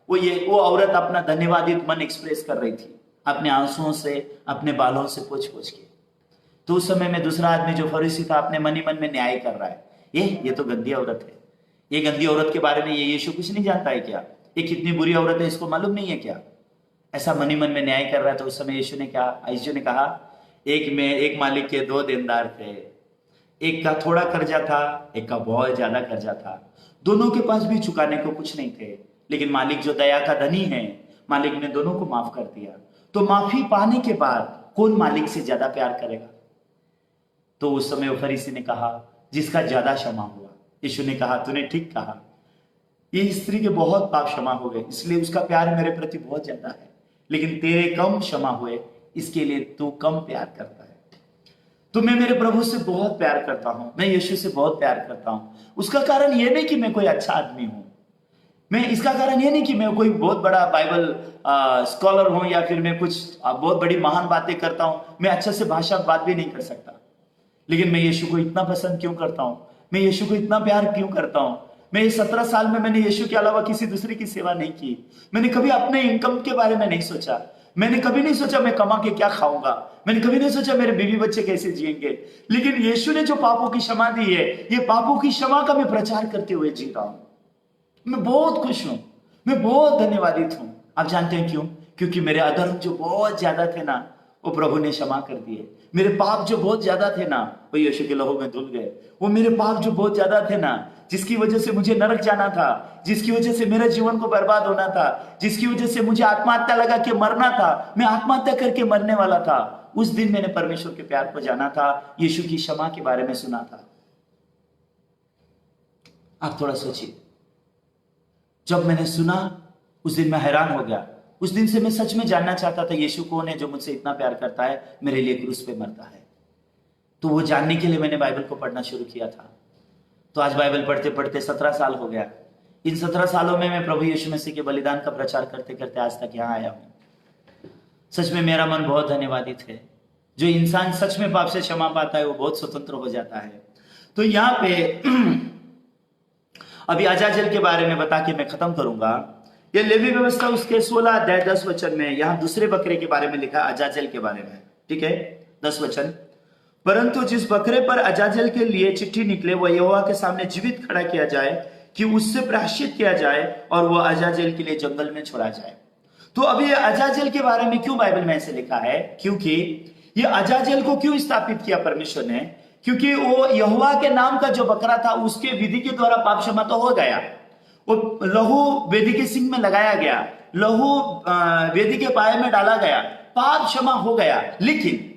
वो औरत अपना धन्यवादित मन एक्सप्रेस कर रही थी, अपने आंसुओं से, अपने बालों से पोंछ पोंछ के। तो उस समय में दूसरा आदमी जो फरीसी था, अपने मन ही मन में न्याय कर रहा है, ये तो गंदी औरत है, ये गंदी औरत के बारे में ये यीशु कुछ नहीं जानता है क्या? ये कितनी बुरी औरत है, इसको मालूम नहीं है क्या? ऐसा मन ही मन में न्याय कर रहा है। तो उस समय यीशु ने कहा, एक मालिक के 2 देनदार थे, एक का थोड़ा कर्जा था, एक का बहुत ज्यादा कर्जा था। दोनों के पास भी चुकाने को कुछ नहीं थे, लेकिन मालिक जो दया का धनी है, मालिक ने दोनों को माफ कर दिया। तो माफी पाने के बाद कौन मालिक से ज्यादा प्यार करेगा? तो उस समय वो फरीसी ने कहा, जिसका ज्यादा क्षमा हुआ। यीशु ने कहा, तूने ठीक कहा, ये स्त्री के बहुत पाप क्षमा हो गए, इसलिए उसका प्यार मेरे प्रति बहुत ज्यादा है, लेकिन तेरे कम क्षमा हुए, इसके लिए तू कम प्यार करता है। तो मैं मेरे प्रभु से बहुत प्यार करता हूं, मैं यीशु से बहुत प्यार करता हूं। उसका कारण यह नहीं कि मैं कोई अच्छा आदमी हूं, इसका कारण यह नहीं कि मैं कोई बहुत बड़ा बाइबल स्कॉलर हूं, या फिर मैं कुछ बहुत बड़ी महान बातें करता हूं। मैं अच्छे से भाषा बात भी नहीं कर सकता, लेकिन मैं यीशु को इतना पसंद क्यों करता हूं, मैं यीशु को इतना प्यार क्यों करता हूं। मैं 17 साल में मैंने यीशु के अलावा किसी दूसरे की सेवा नहीं की। मैंने कभी अपने इनकम के बारे में नहीं सोचा। मैंने कभी नहीं सोचा मैं कमा के क्या खाऊंगा। मैंने कभी नहीं सोचा मेरे बीवी बच्चे कैसे जिएंगे। लेकिन यीशु ने जो पापों की क्षमा दी है, ये पापों की क्षमा का मैं प्रचार करते हुए जी रहा हूं। मैं बहुत खुश हूं, मैं बहुत धन्यवादित हूं। आप जानते हैं क्यों? क्योंकि मेरे अधर्म जो बहुत ज्यादा थे ना, वो प्रभु ने क्षमा कर दिए। मेरे पाप जो बहुत ज्यादा थे ना, वो यीशु के लहू में धुल गए। वो मेरे पाप जो बहुत ज्यादा थे ना, जिसकी वजह से मुझे नरक जाना था, जिसकी वजह से मेरे जीवन को बर्बाद होना था, जिसकी वजह से मुझे आत्महत्या लगा के मरना था, मैं आत्महत्या करके मरने वाला था, उस दिन मैंने परमेश्वर के प्यार को जाना था, यीशु की क्षमा के बारे में सुना था। आप थोड़ा सोचिए, जब मैंने सुना उस दिन मैं हैरान हो गया। उस दिन से मैं सच में जानना चाहता था यीशु कौन है जो मुझसे इतना प्यार करता है, मेरे लिए क्रूस पे मरता है। तो वो जानने के लिए मैंने बाइबल को पढ़ना शुरू किया था। तो आज बाइबल पढ़ते पढ़ते 17 साल हो गया। इन 17 सालों में मैं प्रभु यीशु मसीह के बलिदान का प्रचार करते करते आज तक यहाँ आया हूं। सच में मेरा मन बहुत धन्यवादित है। जो इंसान सच में पाप से क्षमा पाता है वो बहुत स्वतंत्र हो जाता है। तो यहाँ पे अभी अजाजेल के बारे में बता के मैं खत्म करूंगा। ये लेवी व्यवस्था उसके 16 अध्याय 10 वचन में यहाँ दूसरे बकरे के बारे में लिखा, अजाजेल के बारे में, ठीक है। 10 वचन, परंतु जिस बकरे पर अजाजेल के लिए चिट्ठी निकले वह यहोवा के सामने जीवित खड़ा किया जाए कि उससे प्रायश्चित किया जाए और वह अजाजेल के लिए जंगल में छोड़ा जाए। तो अभी अजाजेल के बारे में क्यों बाइबल में ऐसे लिखा है? क्योंकि ये अजाजेल को क्यों स्थापित किया परमेश्वर ने? क्योंकि वो यहोवा के नाम का जो बकरा था उसके विधि के द्वारा पाप क्षमा तो हो गया, वो लहू वेदी के सिंह में लगाया गया, लहू वेदी के पाए में डाला गया, पाप क्षमा हो गया। लेकिन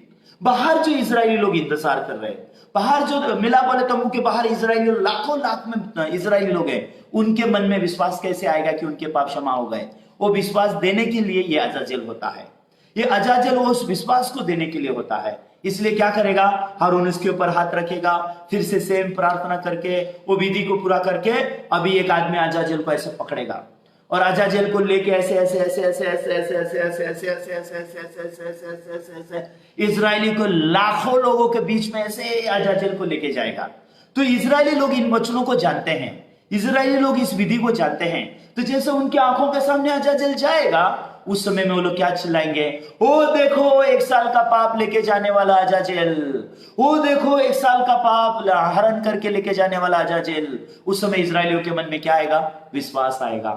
बाहर जो इजरायली लोग इंतजार कर रहे हैं, बाहर जो मिलाप वाले तंबू के बाहर इजरायली लाखों लाख में इजरायली लोग हैं, उनके मन में विश्वास कैसे आएगा कि उनके पाप क्षमा हो गए? वो विश्वास देने के लिए ये अजाजेल होता है। ये अजाजेल वो उस विश्वास को देने के लिए होता है। इसलिए क्या करेगा? हारून उसके ऊपर हाथ रखेगा, फिर से सेम प्रार्थना करके वो विधि को पूरा करके अभी एक आदमी अजाजेल को ऐसे पकड़ेगा और अजाजेल को लेके ऐसे ऐसे ऐसे ऐसे ऐसे ऐसे ऐसे ऐसे ऐसे ऐसे ऐसे ऐसे ऐसे ऐसे ऐसे ऐसे ऐसे इजरायली को लाखों लोगों के बीच में ऐसे अजाजेल को लेके जाएगा। तो इजरायली लोग इन वचनों को जानते हैं, इजरायली लोग इस विधि को जानते हैं। तो जैसे उनकी आंखों के सामने अजाजेल जाएगा, उस समय में वो लोग क्या चिल्लाएंगे? ओ देखो 1 साल का पाप लेके जाने वाला अजाजेल, ओ देखो 1 साल का पाप हरण करके लेके जाने वाला अजाजेल। उस समय इजरायलियों के मन में क्या आएगा? विश्वास आएगा।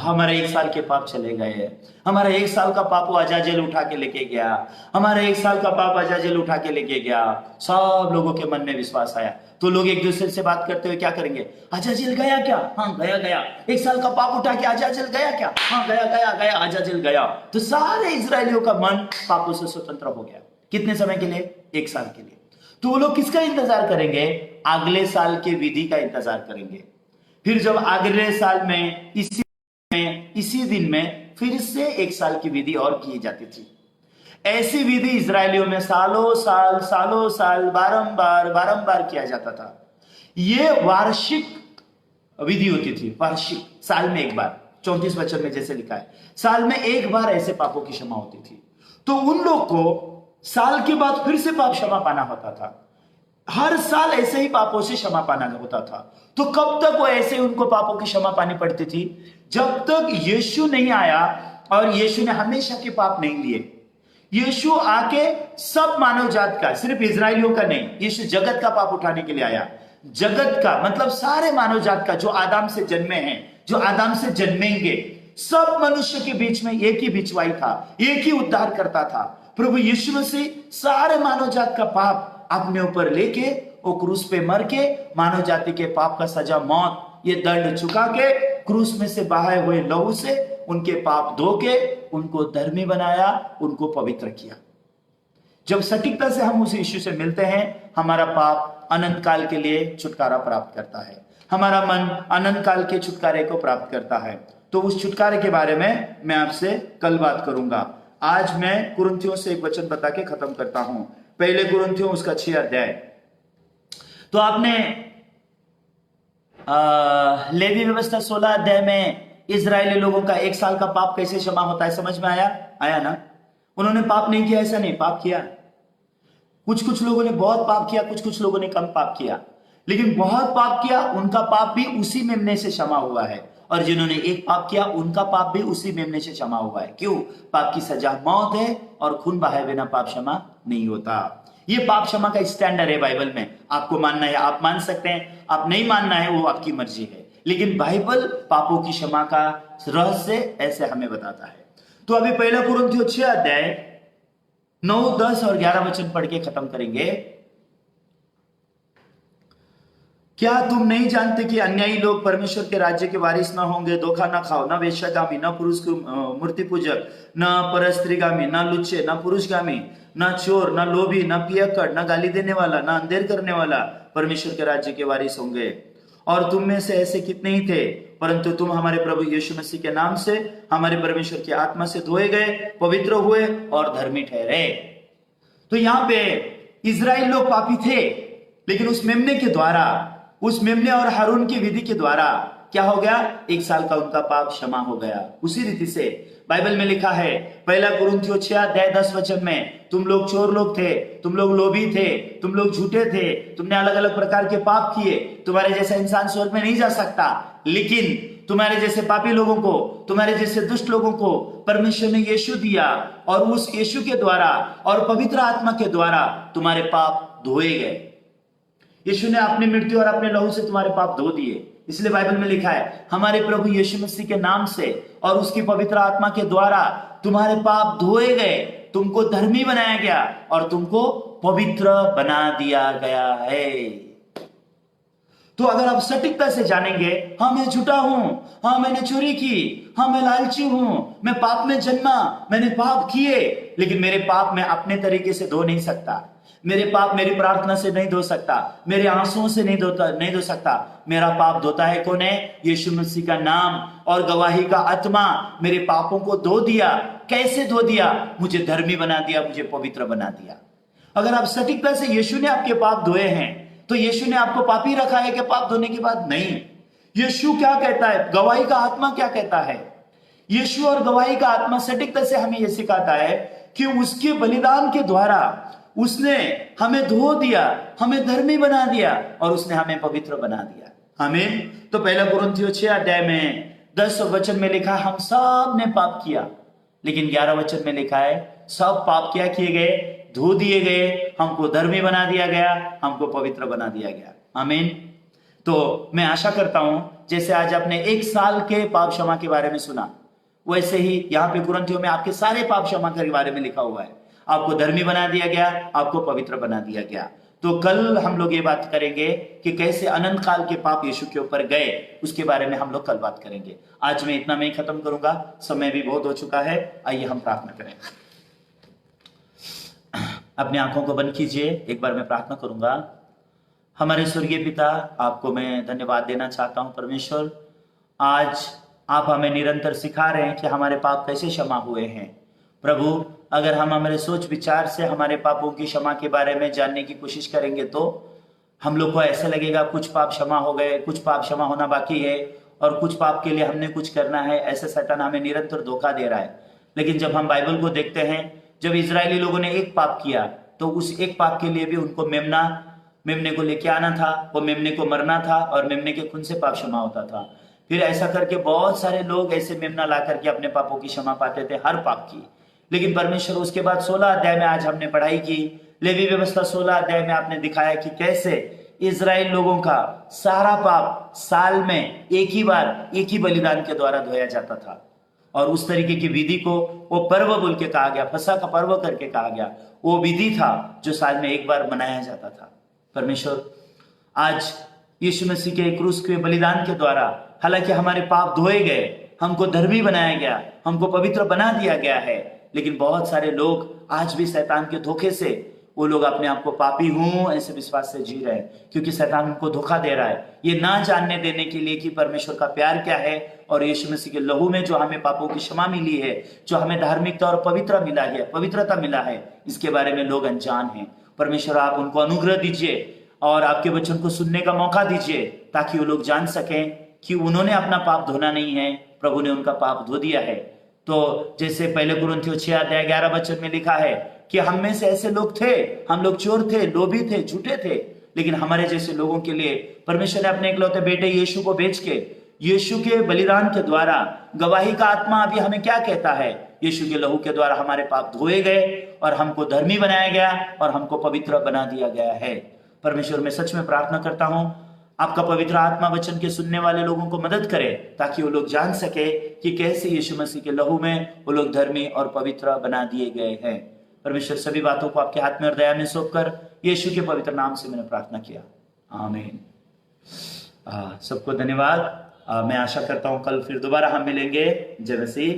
हमारे 1 साल के पाप चले गए, हमारा 1 साल का पाप वो अजाजेल उठा के लेके गया, हमारा 1 साल का पाप अजाजेल उठा के लेके गया। सब लोगों के मन में विश्वास आया। तो लोग एक दूसरे से बात करते हुए क्या करेंगे? अजाजेल गया क्या? हाँ गया गया। 1 साल का पाप उठा के अजाजेल गया क्या? हाँ गया गया गया, अजाजेल गया। तो सारे इजरायलियों का मन पापों से स्वतंत्र हो गया। कितने समय के लिए? 1 साल के लिए। तो वो लोग किसका इंतजार करेंगे? अगले साल के विधि का इंतजार करेंगे। फिर जब अगले साल में इसी दिन में फिर से 1 साल की विधि और की जाती थी। ऐसी विधि इजरायलियों में सालों साल बारंबार किया जाता था। ये वार्षिक विधि होती थी, वार्षिक, साल में एक बार। 34 वचन में जैसे लिखा है, साल में एक बार ऐसे पापों की क्षमा होती थी। तो उन लोग को साल के बाद फिर से पाप क्षमा पाना होता था। हर साल ऐसे ही पापों से क्षमा पाना होता था। तो कब तक वो ऐसे उनको पापों की क्षमा पानी पड़ती थी? जब तक यीशु नहीं आया और यीशु ने हमेशा के पाप नहीं लिए। यीशु आके सब मानव जात का, सिर्फ इजरायलियों का नहीं, यीशु जगत का पाप उठाने के लिए आया। जगत का मतलब सारे मानव जात का, जो आदम से जन्मे हैं, जो आदम से जन्मेंगे, सब मनुष्य के बीच में एक ही बिचवाई था, एक ही उद्धार करता था। प्रभु यीशु मसीह सारे मानव जात का पाप अपने ऊपर लेके वो क्रूस पे मर के मानव जाति के पाप का सजा, मौत, ये दंड चुका के क्रूस में से बहाए हुए लहू से उनके पाप धो के उनको धर्मी बनाया, उनको पवित्र किया। जब सटीकता से हम उस यीशु से मिलते हैं, हमारा पाप अनंत काल के लिए छुटकारा प्राप्त करता है, हमारा मन अनंत काल के छुटकारे को प्राप्त करता है। तो उस छुटकारे के बारे में मैं आपसे कल बात करूंगा। आज मैं कुरिन्थियों से एक वचन बता के खत्म करता हूं। पहले कुरिन्थियों उसका 6 अध्याय। तो आपने लेवी व्यवस्था 16 अध्याय में इजरायली लोगों का 1 साल का पाप कैसे क्षमा होता है समझ में आया ना? उन्होंने पाप नहीं किया ऐसा नहीं, पाप किया। कुछ लोगों ने बहुत पाप किया, कुछ लोगों ने कम पाप किया, लेकिन बहुत पाप किया उनका पाप भी उसी मेमने से क्षमा हुआ है, और जिन्होंने एक पाप किया उनका पाप भी उसी मेमने से क्षमा हुआ है। क्यों? पाप की सजा मौत है और खून बहाए बिना पाप क्षमा नहीं होता। ये पाप क्षमा का स्टैंडर्ड है बाइबल में। आपको मानना है आप मान सकते हैं, आप नहीं मानना है वो आपकी मर्जी है, लेकिन बाइबल पापों की क्षमा का रहस्य ऐसे हमें बताता है। तो अभी पहला कुरिन्थियों 6 अध्याय 9, 10 और 11 वचन पढ़ के खत्म करेंगे। क्या तुम नहीं जानते कि अन्यायी लोग परमेश्वर के राज्य के वारिस न होंगे? धोखा न खाओ, न वेश्यागामी, न पुरुष मूर्ति पूजक, न परस्त्रीगामी, न लुच्चे, न पुरुषगामी, न चोर, न लोभी, न पियक्कड़, न गाली देने वाला, न अंधेर करने वाला परमेश्वर के राज्य के वारिस होंगे। और तुम में से ऐसे कितने ही थे, परंतु तुम हमारे प्रभु यीशु मसीह के नाम से हमारे परमेश्वर की आत्मा से धोए गए, पवित्र हुए और धर्मी ठहरे। तो यहाँ पे इजराइल लोग पापी थे, लेकिन उस मेमने के द्वारा, उस मेमने और हारून की विधि के द्वारा क्या हो गया? 1 साल का उनका पाप क्षमा हो गया। उसी रीति से बाइबल में लिखा है, पहला कुरिन्थियों 6:10 में, तुम लोग चोर लोग थे, तुम लोग लोभी थे, तुम लोग झूठे थे, तुमने अलग अलग प्रकार के पाप किए, तुम्हारे जैसा इंसान स्वर्ग में नहीं जा सकता, लेकिन तुम्हारे जैसे पापी लोगों को, तुम्हारे जैसे दुष्ट लोगों को परमेश्वर ने यीशु दिया, और उस यीशु के द्वारा और पवित्र आत्मा के द्वारा तुम्हारे पाप धोए गए। यीशु ने अपनी मृत्यु और अपने लहू से तुम्हारे पाप धो दिए। इसलिए बाइबल में लिखा है, हमारे प्रभु यीशु मसीह के नाम से और उसकी पवित्र आत्मा के द्वारा तुम्हारे पाप धोए गए, तुमको धर्मी बनाया गया और तुमको पवित्र बना दिया गया है। तो अगर आप सटीकता से जानेंगे, हाँ मैं झूठा हूं, हाँ मैंने चोरी की, हाँ मैं लालची हूं, मैं पाप में जन्मा, मैंने पाप किए, लेकिन मेरे पाप मैं अपने तरीके से धो नहीं सकता, मेरे पाप मेरी प्रार्थना से नहीं धो सकता, मेरे आंसुओं से नहीं धो सकता। मेरा पाप धोता है कौन है? यीशु मसीह का नाम और गवाही का आत्मा मेरे पापों को धो दिया। कैसे धो दिया? मुझे धर्मी बना दिया, मुझे पवित्र बना दिया। अगर आप सटीकता से यीशु ने आपके पाप धोए हैं, तो यीशु ने आपको पापी रखा है कि पाप धोने के बाद? नहीं। यीशु क्या कहता है? गवाही का आत्मा क्या कहता है? यीशु और गवाही का आत्मा सटीकता से हमें यह सिखाता है कि उसके बलिदान के द्वारा उसने हमें धो दिया, हमें धर्मी बना दिया और उसने हमें पवित्र बना दिया। आमीन। तो पहला कुरिन्थियों 6:10 में लिखा, हम सब ने पाप किया, लेकिन 11 में लिखा है, सब पाप क्या किए गए? धो दिए गए, हमको धर्मी बना दिया गया, हमको पवित्र बना दिया गया। आमीन। तो मैं आशा करता हूं, जैसे आज आपने 1 साल के पाप क्षमा के बारे में सुना, वैसे ही यहाँ पे कुरिन्थियों में आपके सारे पाप क्षमा के बारे में लिखा हुआ है। आपको धर्मी बना दिया गया, आपको पवित्र बना दिया गया। तो कल हम लोग ये बात करेंगे कि कैसे अनंत काल के पाप यीशु के ऊपर गए, उसके बारे में हम लोग कल बात करेंगे। आज मैं इतना में ही खत्म करूंगा, समय भी बहुत हो चुका है। आइए हम प्रार्थना करें। अपनी आंखों को बंद कीजिए, एक बार मैं प्रार्थना करूंगा। हमारे स्वर्गीय पिता, आपको मैं धन्यवाद देना चाहता हूं। परमेश्वर, आज आप हमें निरंतर सिखा रहे हैं कि हमारे पाप कैसे क्षमा हुए हैं। प्रभु, अगर हम हमारे सोच विचार से हमारे पापों की क्षमा के बारे में जानने की कोशिश करेंगे, तो हम लोग को ऐसा लगेगा कुछ पाप क्षमा हो गए, कुछ पाप क्षमा होना बाकी है, और कुछ पाप के लिए हमने कुछ करना है। ऐसे शैतान हमें निरंतर धोखा दे रहा है। लेकिन जब हम बाइबल को देखते हैं, जब इजरायली लोगों ने एक पाप किया, तो उस एक पाप के लिए भी उनको मेमने को लेके आना था, वो मेमने को मरना था, और मेमने के खून से पाप क्षमा होता था। फिर ऐसा करके बहुत सारे लोग ऐसे मेमना ला करके अपने पापों की क्षमा पाते थे, हर पाप की। लेकिन परमेश्वर उसके बाद 16 अध्याय में आज हमने पढ़ाई की, लेवी व्यवस्था 16 अध्याय में आपने दिखाया कि कैसे इजराइल लोगों का सारा पाप साल में एक ही बार, एक ही बलिदान के द्वारा धोया जाता था। और उस तरीके की विधि को वो पर्व बोल के कहा गया, फसह का पर्व करके कहा गया। वो विधि था जो साल में एक बार मनाया जाता था। परमेश्वर, आज यीशु मसीह के क्रूस के बलिदान के द्वारा हालांकि हमारे पाप धोए गए, हमको धर्मी बनाया गया, हमको पवित्र बना दिया गया है, लेकिन बहुत सारे लोग आज भी शैतान के धोखे से वो लोग अपने आप को पापी हूं ऐसे विश्वास से जी रहे हैं, क्योंकि शैतान उनको धोखा दे रहा है, ये ना जानने देने के लिए कि परमेश्वर का प्यार क्या है और यीशु मसीह के लहू में जो हमें पापों की क्षमा मिली है, जो हमें धार्मिकता और पवित्रता मिला है, इसके बारे में लोग अनजान हैं। परमेश्वर, आप उनको अनुग्रह दीजिए और आपके वचन को सुनने का मौका दीजिए, ताकि वो लोग जान सकें कि उन्होंने अपना पाप धोना नहीं है, प्रभु ने उनका पाप धो दिया है। तो जैसे पहले कुरिन्थियों 6:11 में लिखा है कि हम में से ऐसे लोग थे, हम लोग चोर थे, लोभी थे, झूठे थे, लेकिन हमारे जैसे लोगों के लिए परमेश्वर ने अपने इकलौते बेटे यीशु को भेज के, यीशु के बलिदान के द्वारा, गवाही का आत्मा अभी हमें क्या कहता है, यीशु के लहू के द्वारा हमारे पाप धोए गए और हमको धर्मी बनाया गया और हमको पवित्र बना दिया गया है। परमेश्वर, मैं सच में प्रार्थना करता हूं, आपका पवित्र आत्मा वचन के सुनने वाले लोगों को मदद करे, ताकि वो लोग जान सके कि कैसे यीशु मसीह के लहू में वो लोग धर्मी और पवित्र बना दिए गए हैं। परमेश्वर, सभी बातों को आपके हाथ में और दया में सौंप कर यीशु के पवित्र नाम से मैंने प्रार्थना किया, आमीन। सबको धन्यवाद। मैं आशा करता हूं कल फिर दोबारा हम मिलेंगे। जय मसीह।